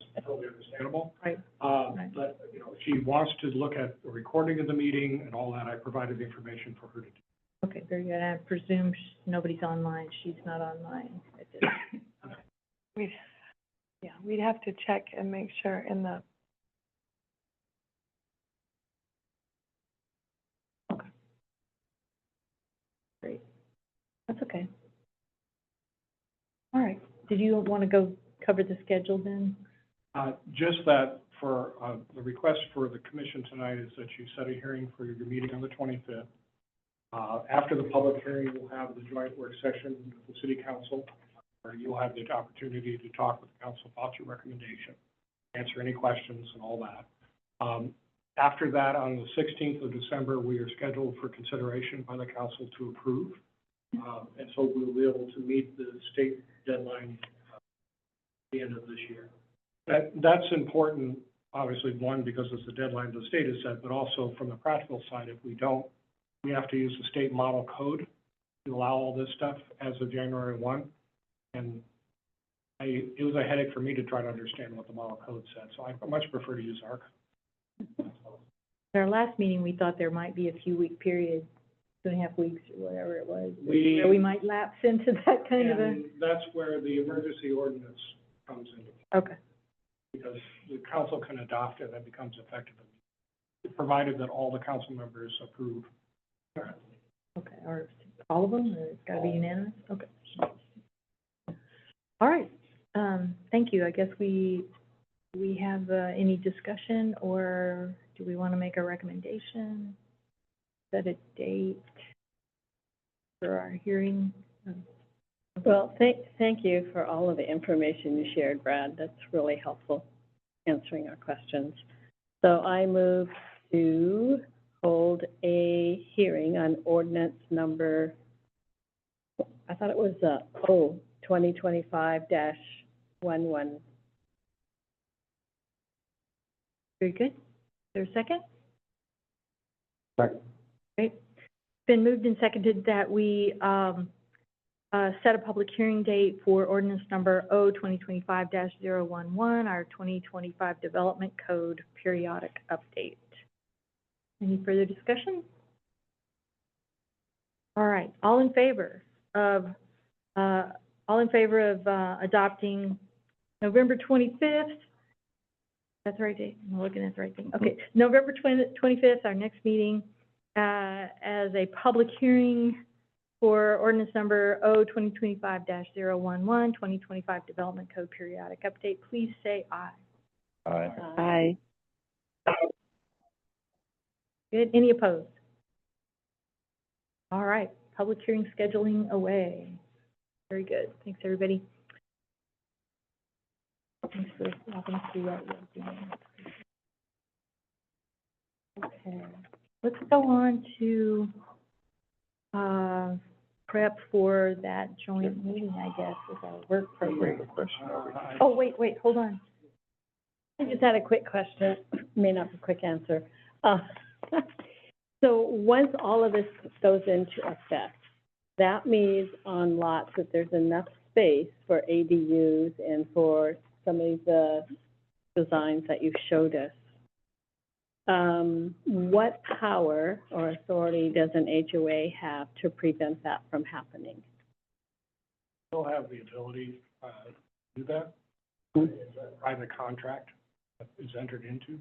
S3: it's totally understandable.
S2: Right. Right.
S3: But, you know, if she wants to look at the recording of the meeting and all that, I provided the information for her to do.
S2: Okay, very good. I presume nobody's online. She's not online.
S1: We'd have to check and make sure in the.
S2: Great. That's okay. All right. Did you want to go cover the schedule then?
S3: Just that for, the request for the commission tonight is that you set a hearing for your meeting on the 25th. After the public hearing, we'll have the joint work session with the city council, where you'll have the opportunity to talk with the council about your recommendation, answer any questions and all that. After that, on the 16th of December, we are scheduled for consideration by the council to approve. And so we'll be able to meet the state deadline at the end of this year. That's important, obviously, one, because it's the deadline the state has set, but also from the practical side, if we don't, we have to use the state model code to allow all this stuff as of January 1. And it was a headache for me to try to understand what the model code said, so I much prefer to use our code.
S2: At our last meeting, we thought there might be a few week period, 2.5 weeks or whatever it was, where we might lapse into that kind of a.
S3: And that's where the emergency ordinance comes into play.
S2: Okay.
S3: Because the council can adopt it and it becomes effective, provided that all the council members approve.
S2: Okay, or all of them, or it's gotta be unanimous? Okay. All right, thank you. I guess we have, any discussion, or do we want to make a recommendation? Set a date for our hearing?
S6: Well, thank you for all of the information you shared, Brad. That's really helpful, answering our questions. So I move to hold a hearing on ordinance number, I thought it was, 2025-11.
S2: Very good. Is there a second?
S10: Second.
S2: Great. Been moved and seconded that we, set a public hearing date for ordinance number 2025-011, our 2025 Development Code periodic update. Any further discussion? All right, all in favor of adopting November 25th? That's the right date. I'm looking at the right thing. Okay, November 25th, our next meeting, as a public hearing for ordinance number 2025-011, 2025 Development Code periodic update. Please say aye.
S9: Aye.
S2: Good. Any opposed? All right. Public hearing scheduling away. Very good. Thanks, everybody. Thanks for walking us through that. Okay, let's go on to, prep for that joint meeting, I guess, with our work program. Oh, wait, hold on.
S6: I just had a quick question, may not be a quick answer. So once all of this goes into effect, that means on lots that there's enough space for ADUs and for some of the designs that you showed us. What power or authority does an HOA have to prevent that from happening?
S3: They'll have the ability, to do that. It's a private contract that is entered into.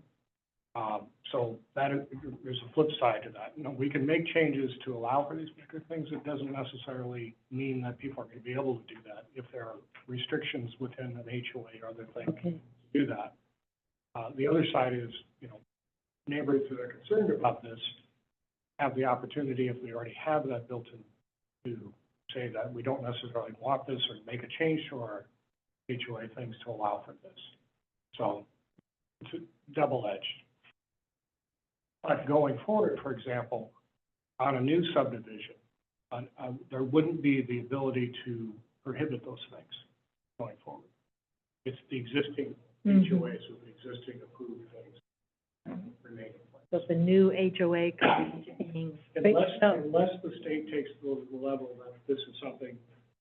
S3: So that is, there's a flip side to that. You know, we can make changes to allow for these bigger things. It doesn't necessarily mean that people are going to be able to do that. If there are restrictions within an HOA or other things,
S6: Okay.
S3: do that. The other side is, you know, neighbors that are concerned about this have the opportunity, if we already have that built in, to say that we don't necessarily want this or make a change to our HOA things to allow for this. So it's a double-edged. But going forward, for example, on a new subdivision, there wouldn't be the ability to prohibit those things going forward. It's the existing HOAs with the existing approved things remain in place.
S2: So the new HOA comes to being.
S3: Unless the state takes the level that this is something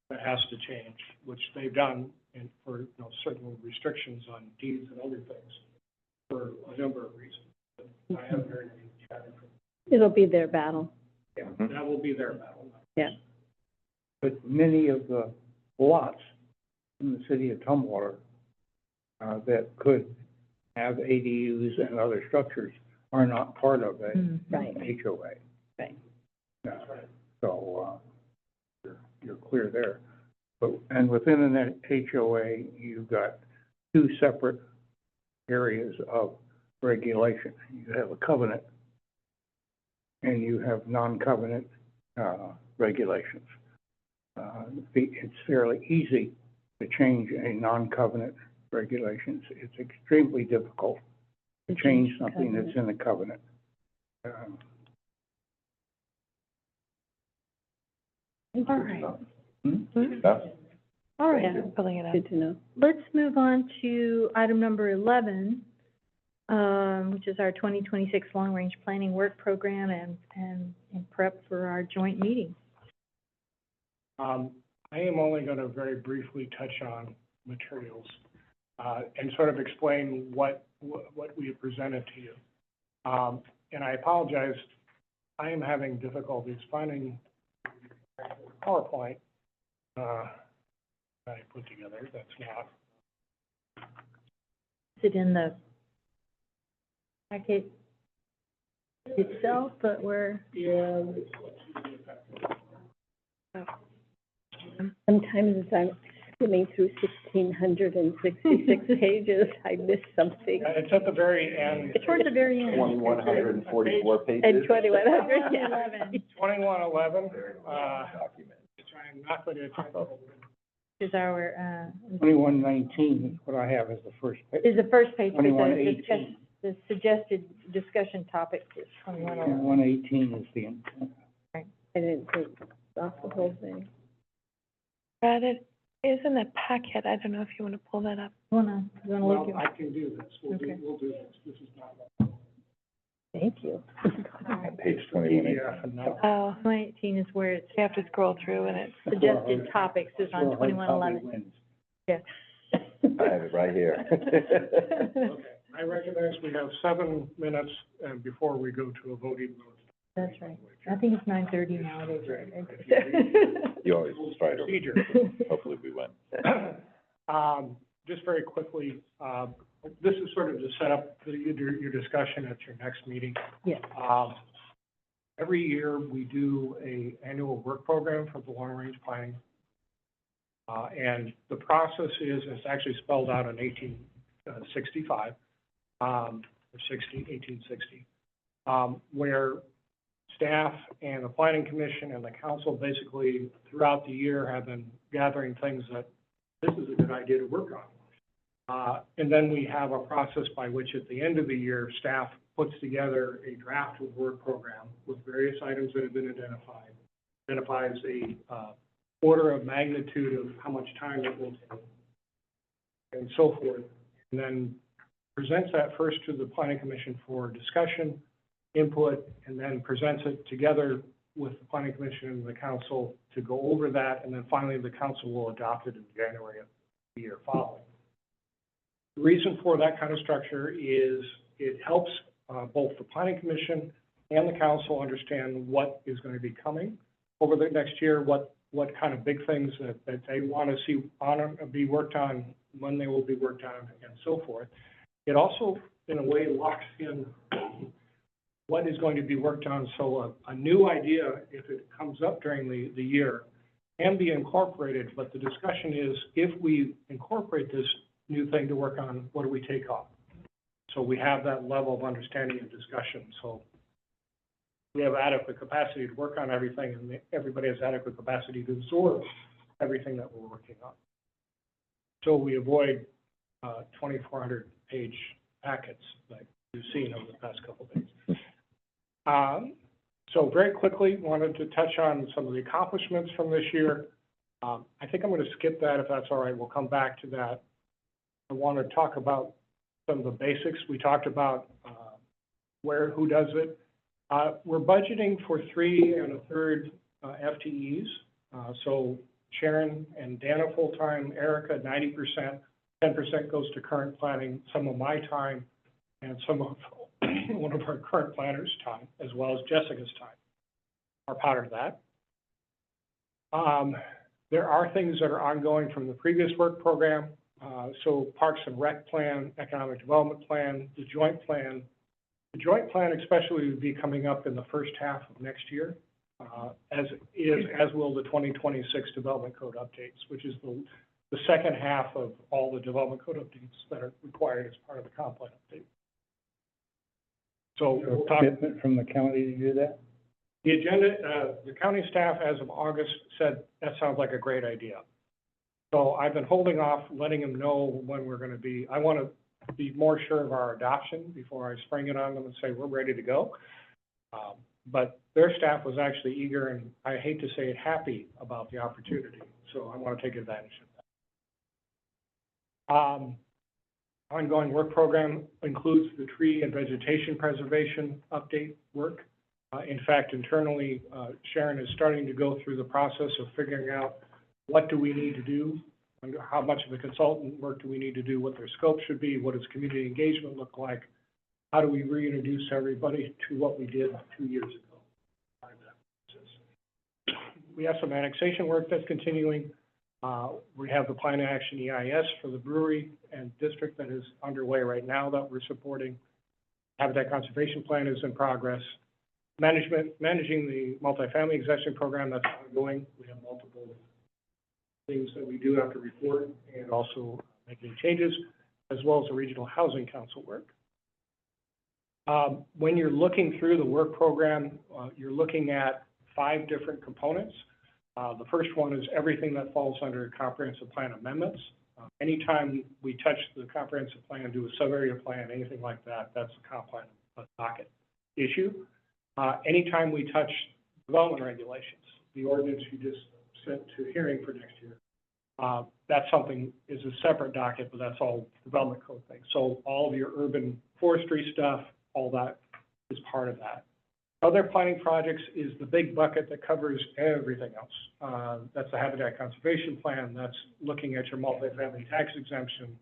S3: that has to change, which they've done and for, you know, certain restrictions on deeds and other things for a number of reasons. I haven't heard any chatter from.
S6: It'll be their battle.
S3: Yeah, that will be their battle.
S6: Yeah.
S10: But many of the lots in the city of Tumwater that could have ADUs and other structures are not part of a
S6: Right.
S10: HOA.
S6: Right.
S10: So, you're clear there. But, and within an HOA, you've got two separate areas of regulation. You have a covenant and you have non-covenant, regulations. It's fairly easy to change a non-covenant regulations. It's extremely difficult to change something that's in the covenant.
S2: All right.
S5: Stuff.
S2: All right.
S6: Yeah.
S1: Pulling it up.
S6: Good to know.
S2: Let's move on to item number 11, which is our 2026 long-range planning work program and prep for our joint meeting.
S3: I am only going to very briefly touch on materials and sort of explain what we have presented to you. And I apologize, I am having difficulties finding PowerPoint that I put together. That's not.
S2: Is it in the packet itself, but we're,
S3: Yeah.
S6: Sometimes as I'm skimming through 1,666 pages, I miss something.
S3: It's at the very end.
S2: it's towards the very end.
S5: 2,144 pages.
S6: And 2,100, yeah.
S3: 2111,
S5: Document.
S3: try and not put it.
S2: Is our,
S10: 2119 is what I have as the first page.
S2: is the first page, but the
S10: 2118.
S2: the suggested discussion topic is 2111.
S10: 118 is the intent.
S6: I didn't think off the whole thing.
S1: Brad, it is in the packet. I don't know if you want to pull that up.
S2: You wanna look
S3: Well,
S2: at?
S3: I can do this. We'll do this. This is not.
S6: Thank you.
S5: Page 21.
S3: PDF and not.
S1: Oh,
S2: 2018 is where it's
S1: you have to scroll through and it's,
S2: suggested topics is on 2111. Yeah.
S5: I have it right here.
S3: Okay, I recognize we have 7 minutes before we go to a voting vote.
S2: That's right. I think it's 9:30 nowadays, right?
S5: You always try to,
S3: Procedure.
S5: hopefully we win.
S3: Just very quickly, this is sort of to set up your discussion at your next meeting.
S2: Yeah.
S3: Every year, we do a annual work program for the long-range planning. And the process is, it's actually spelled out in 1865, or 1860, where staff and the planning commission and the council basically throughout the year have been gathering things that this is a good idea to work on. And then we have a process by which at the end of the year, staff puts together a draft of work program with various items that have been identified, identifies a order of magnitude of how much time it will take, and so forth, and then presents that first to the planning commission for discussion, input, and then presents it together with the planning commission and the council to go over that, and then finally the council will adopt it in January of the year following. The reason for that kind of structure is it helps both the planning commission and the council understand what is going to be coming over the next year, what kind of big things that they want to see be worked on, when they will be worked on, and so forth. It also, in a way, locks in what is going to be worked on, so a new idea, if it comes up during the year, can be incorporated, but the discussion is, if we incorporate this new thing to work on, what do we take off? So we have that level of understanding and discussion, so we have adequate capacity to work on everything, and everybody has adequate capacity to absorb everything that we're working on. So we avoid 2,400-page packets like you've seen over the past couple of days. So very quickly, wanted to touch on some of the accomplishments from this year. I think I'm going to skip that if that's all right. We'll come back to that. I want to talk about some of the basics. We talked about who does it. We're budgeting for 3 1/3 FTEs. So Sharon and Dana full-time, Erica 90%, 10% goes to current planning, some of my time, and some of one of our current planners' time, as well as Jessica's time, are part of that. There are things that are ongoing from the previous work program. So Parks and Rec plan, Economic Development plan, the joint plan. The joint plan especially would be coming up in the first half of next year, as will the 2026 Development Code updates, which is the second half of all the Development Code updates that are required as part of the comp plan update. So we'll talk.
S10: Commitment from the county to do that?
S3: The agenda, the county staff as of August said, that sounds like a great idea. So I've been holding off, letting them know when we're going to be. I want to be more sure of our adoption before I spring it on them and say, we're ready to go. But their staff was actually eager, and I hate to say it, happy about the opportunity. So I want to take advantage of that. Ongoing work program includes the tree and vegetation preservation update work. In fact, internally, Sharon is starting to go through the process of figuring out what do we need to do, and how much of the consultant work do we need to do, what their scope should be, what does community engagement look like, how do we reintroduce everybody to what we did 2 years ago. We have some annexation work that's continuing. We have the plan action EIS for the brewery and district that is underway right now that we're supporting. Habitat conservation plan is in progress. Managing the multifamily exemption program, that's ongoing. We have multiple things that we do have to report, and also making changes, as well as the regional housing council work. When you're looking through the work program, you're looking at 5 different components. The first one is everything that falls under comprehensive plan amendments. Anytime we touch the comprehensive plan, do a sub-area plan, anything like that, that's a comp plan docket issue. Anytime we touch development regulations, the ordinance you just sent to hearing for next year, that's something is a separate docket, but that's all development code things. So all of your urban forestry stuff, all that is part of that. Other planning projects is the big bucket that covers everything else. That's the habitat conservation plan. That's looking at your multifamily tax exemption.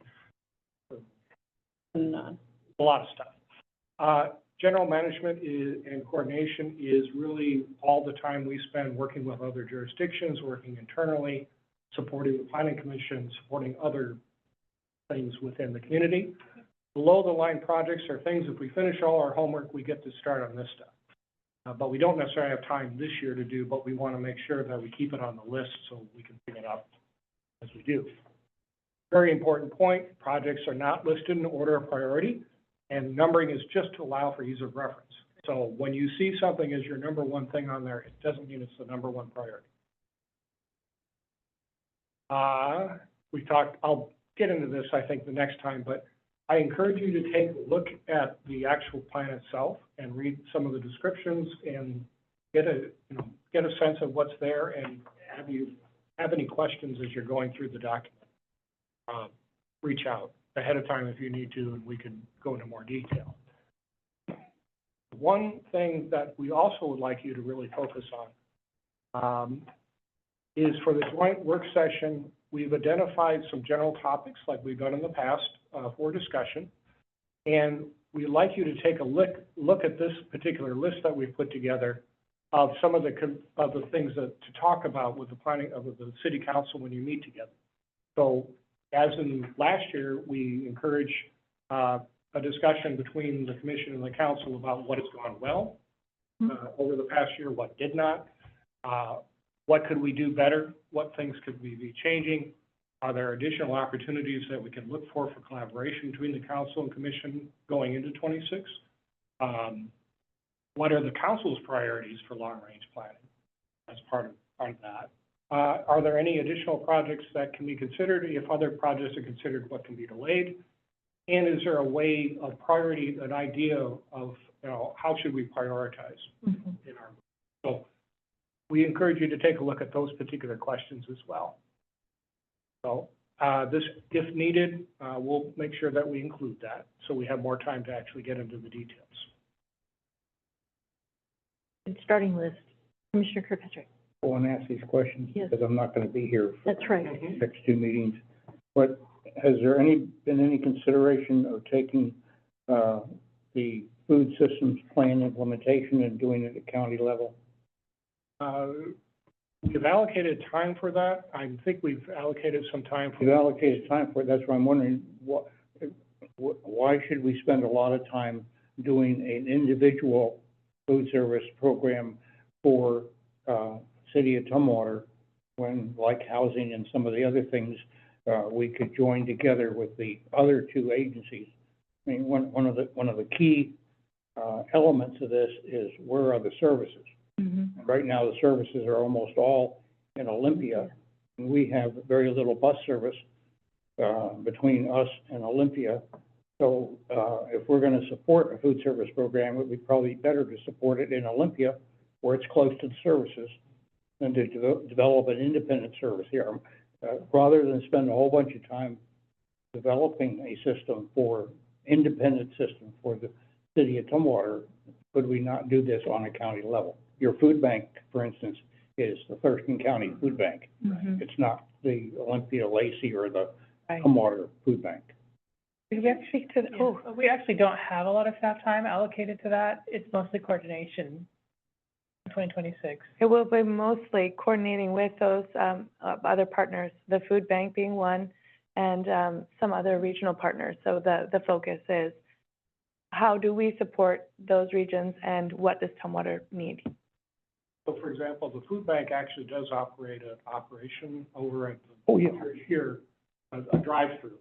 S3: A lot of stuff. General management and coordination is really all the time we spend working with other jurisdictions, working internally, supporting the planning commission, supporting other things within the community. Below the line projects are things, if we finish all our homework, we get to start on this stuff. But we don't necessarily have time this year to do, but we want to make sure that we keep it on the list so we can pick it up as we do. Very important point, projects are not listed in order of priority, and numbering is just to allow for ease of reference. So when you see something as your number 1 thing on there, it doesn't mean it's the number 1 priority. We talked, I'll get into this, I think, the next time, but I encourage you to take a look at the actual plan itself and read some of the descriptions and get a sense of what's there, and have you have any questions as you're going through the document. Reach out ahead of time if you need to, and we can go into more detail. One thing that we also would like you to really focus on is for the joint work session, we've identified some general topics like we've done in the past for discussion. And we'd like you to take a look at this particular list that we've put together of some of the things to talk about with the planning of the city council when you meet together. So as in last year, we encourage a discussion between the commission and the council about what has gone well over the past year, what did not, what could we do better, what things could we be changing, are there additional opportunities that we can look for collaboration between the council and commission going into 26? What are the council's priorities for long-range planning as part of that? Are there any additional projects that can be considered? If other projects are considered, what can be delayed? And is there a way of priority, an idea of, how should we prioritize in our, so we encourage you to take a look at those particular questions as well. So this, if needed, we'll make sure that we include that so we have more time to actually get into the details.
S2: Starting list, Commissioner Kirkpatrick.
S10: I want to ask these questions
S2: Yes.
S10: because I'm not going to be here for
S2: That's right.
S10: the next two meetings. But has there been any consideration of taking the food systems plan implementation and doing it at county level?
S3: We've allocated time for that. I think we've allocated some time for.
S10: You've allocated time for it. That's why I'm wondering why should we spend a lot of time doing an individual food service program for City of Tumwater when, like housing and some of the other things, we could join together with the other two agencies. I mean, one of the key elements of this is where are the services? Right now, the services are almost all in Olympia, and we have very little bus service between us and Olympia. So if we're going to support a food service program, it would be probably better to support it in Olympia, where it's close to the services, than to develop an independent service here. Rather than spend a whole bunch of time developing a system for independent system for the City of Tumwater, could we not do this on a county level? Your food bank, for instance, is the Thurston County Food Bank. It's not the Olympia, Lacey, or the Tumwater Food Bank.
S4: We actually we actually don't have a lot of staff time allocated to that. It's mostly coordination in 2026.
S1: It will be mostly coordinating with those other partners, the food bank being one, and some other regional partners. So the focus is how do we support those regions and what does Tumwater need?
S3: So, for example, the food bank actually does operate an operation over at here, a drive-through,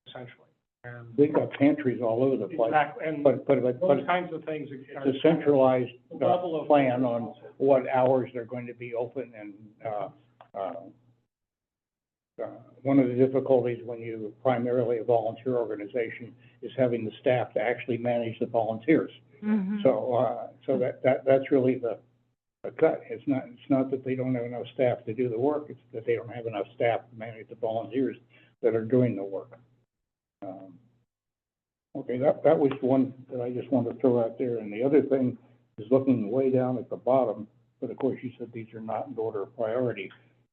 S3: essentially. And
S10: We've got pantries all over the place.
S3: exactly, and
S10: But
S3: those kinds of things are.
S10: it's a centralized
S3: level of-
S10: plan on what hours they're going to be open, and one of the difficulties when you primarily a volunteer organization is having the staff to actually manage the volunteers. So that's really the cut. It's not that they don't have enough staff to do the work, it's that they don't have enough staff to manage the volunteers that are doing the work. Okay, that was one that I just wanted to throw out there, and the other thing is looking way down at the bottom, but of course you said these are not in order of priority.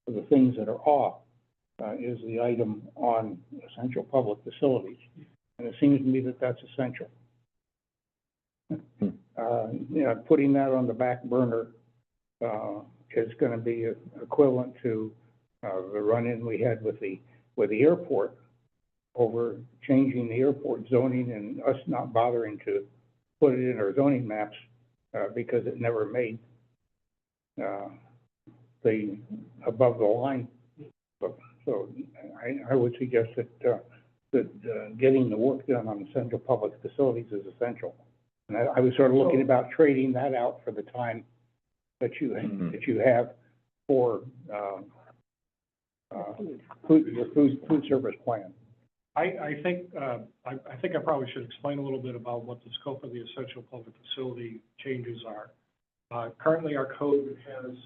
S10: So the things that are off is the item on essential public facilities, and it seems to me that that's essential. Putting that on the back burner is going to be equivalent to the run-in we had with the airport over changing the airport zoning and us not bothering to put it in our zoning maps because it never made the above the line. So I would suggest that getting the work done on essential public facilities is essential. And I was sort of looking about trading that out for the time that you have for your food service plan.
S3: I think I probably should explain a little bit about what the scope of the essential public facility changes are. Currently, our code has,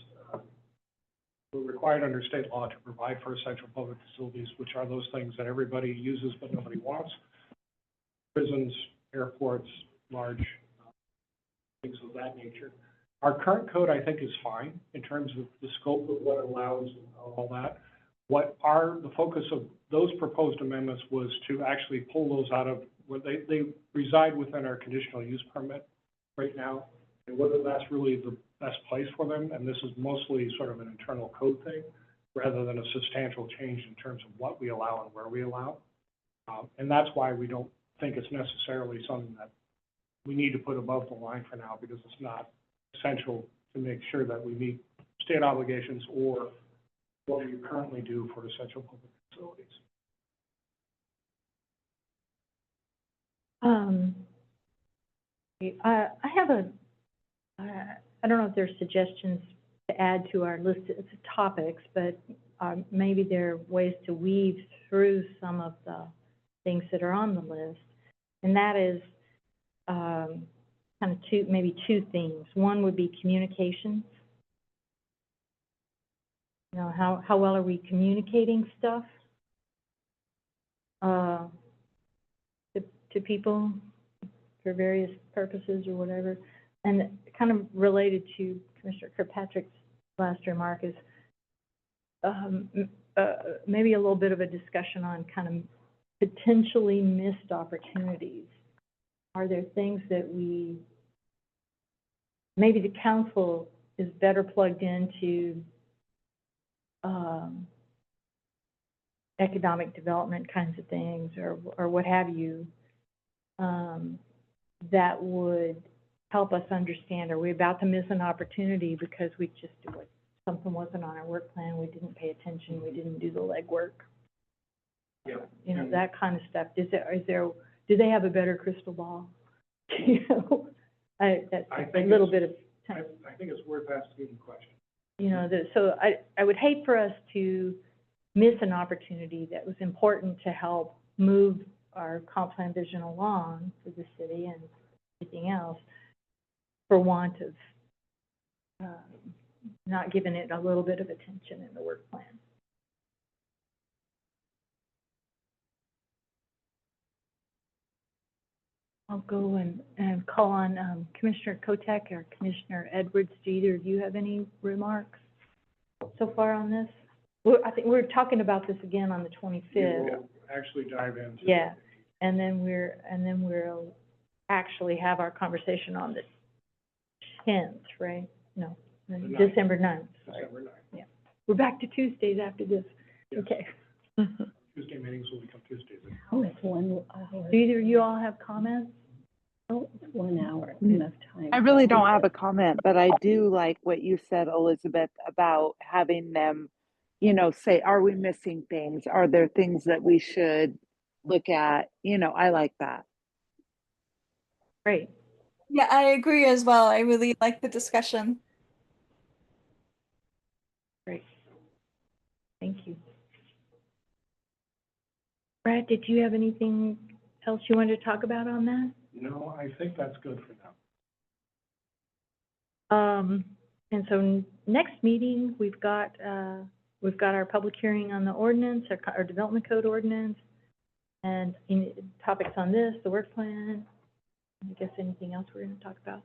S3: we're required under state law to provide for essential public facilities, which are those things that everybody uses but nobody wants. Prisons, airports, large things of that nature. Our current code, I think, is fine in terms of the scope of what it allows and all that. The focus of those proposed amendments was to actually pull those out of, where they reside within our conditional use permit right now, and whether that's really the best place for them, and this is mostly sort of an internal code thing, rather than a substantial change in terms of what we allow and where we allow. And that's why we don't think it's necessarily something that we need to put above the line for now, because it's not essential to make sure that we meet state obligations or what we currently do for essential public facilities.
S2: I have I don't know if there's suggestions to add to our list of topics, but maybe there are ways to weave through some of the things that are on the list. And that is kind of maybe two things. One would be communications. You know, how well are we communicating stuff to people for various purposes or whatever? And kind of related to Commissioner Kirkpatrick's last remark is maybe a little bit of a discussion on kind of potentially missed opportunities. Are there things that maybe the council is better plugged into economic development kinds of things or what have you, that would help us understand, are we about to miss an opportunity because something wasn't on our work plan, we didn't pay attention, we didn't do the legwork?
S3: Yeah.
S2: You know, that kind of stuff. Do they have a better crystal ball? You know, that's a little bit of time.
S3: I think it's worth asking the question.
S2: You know, so I would hate for us to miss an opportunity that was important to help move our comp plan vision along for the city and everything else, for want of not giving it a little bit of attention in the work plan. I'll go and call on Commissioner Kotek or Commissioner Edwards. Do either of you have any remarks so far on this? I think we're talking about this again on the 25th.
S3: We'll actually dive into it.
S2: Yeah, and then we'll actually have our conversation on the 10th, right? No,
S3: The 9th.
S2: December 9th. Sorry.
S3: December 9th.
S2: Yeah, we're back to Tuesdays after this.
S3: Yes.
S2: Okay.
S3: Tuesday meetings will become Tuesdays.
S6: Oh, it's 1 hour.
S2: Do either of you all have comments?
S6: Oh, it's 1 hour, enough time.
S9: I really don't have a comment, but I do like what you said, Elizabeth, about having them, you know, say, are we missing things? Are there things that we should look at? You know, I like that.
S2: Great.
S11: Yeah, I agree as well. I really like the discussion.
S2: Great. Thank you. Brad, did you have anything else you wanted to talk about on that?
S3: No, I think that's good for now.
S2: And so next meeting, we've got our public hearing on the ordinance, our development code ordinance, and topics on this, the work plan. I guess anything else we're going to talk about.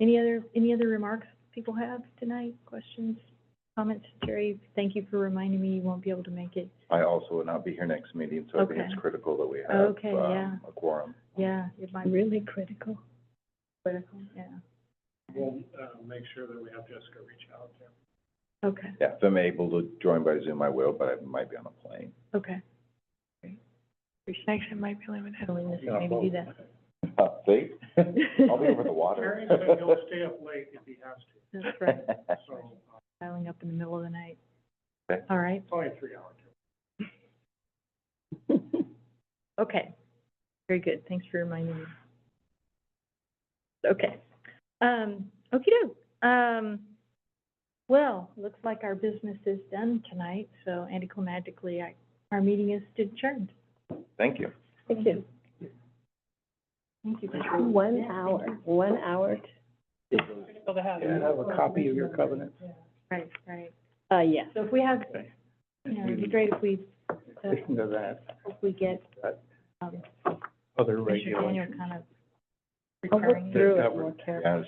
S2: Any other remarks people have tonight? Questions, comments? Terry, thank you for reminding me you won't be able to make it.
S5: I also will not be here next meeting, so I think
S2: Okay.
S5: it's critical that we have,
S2: Okay, yeah.
S5: a quorum.
S2: Yeah, it might be
S6: Really critical.
S2: critical, yeah.
S3: We'll make sure that we have Jessica reach out to him.
S2: Okay,
S5: Yeah, if I'm able to join by Zoom, I will, but I might be on a plane.
S2: okay. Great. Appreciate it. Might be limited. Willingness to maybe do that.
S5: See? I'll be over the water.
S3: Terry said he'll stay up late if he has to,
S2: That's right.
S3: so
S2: Dialing up in the middle of the night.
S5: Okay.
S2: All right,
S3: it's only a 3-hour tour.
S2: okay. Very good. Thanks for reminding me. Okay. Okey-doke. Well, looks like our business is done tonight, so anticlimactically, I Our meeting is adjourned.
S5: Thank you.
S6: Thank you.
S2: Thank you.
S6: 1 hour, 1 hour.
S4: Critical to have.
S10: And I have a copy of your covenant.
S2: Right, right.
S6: Yeah.
S2: So if we have,
S10: Okay.
S2: it'd be great if we,
S10: In addition to that,
S2: if we get,
S10: other
S2: Mr. Daniel
S10: regulations.
S2: kind of
S6: I'll look
S2: recurring.
S6: through
S10: That
S6: it
S10: would-
S6: more carefully.
S5: Yeah,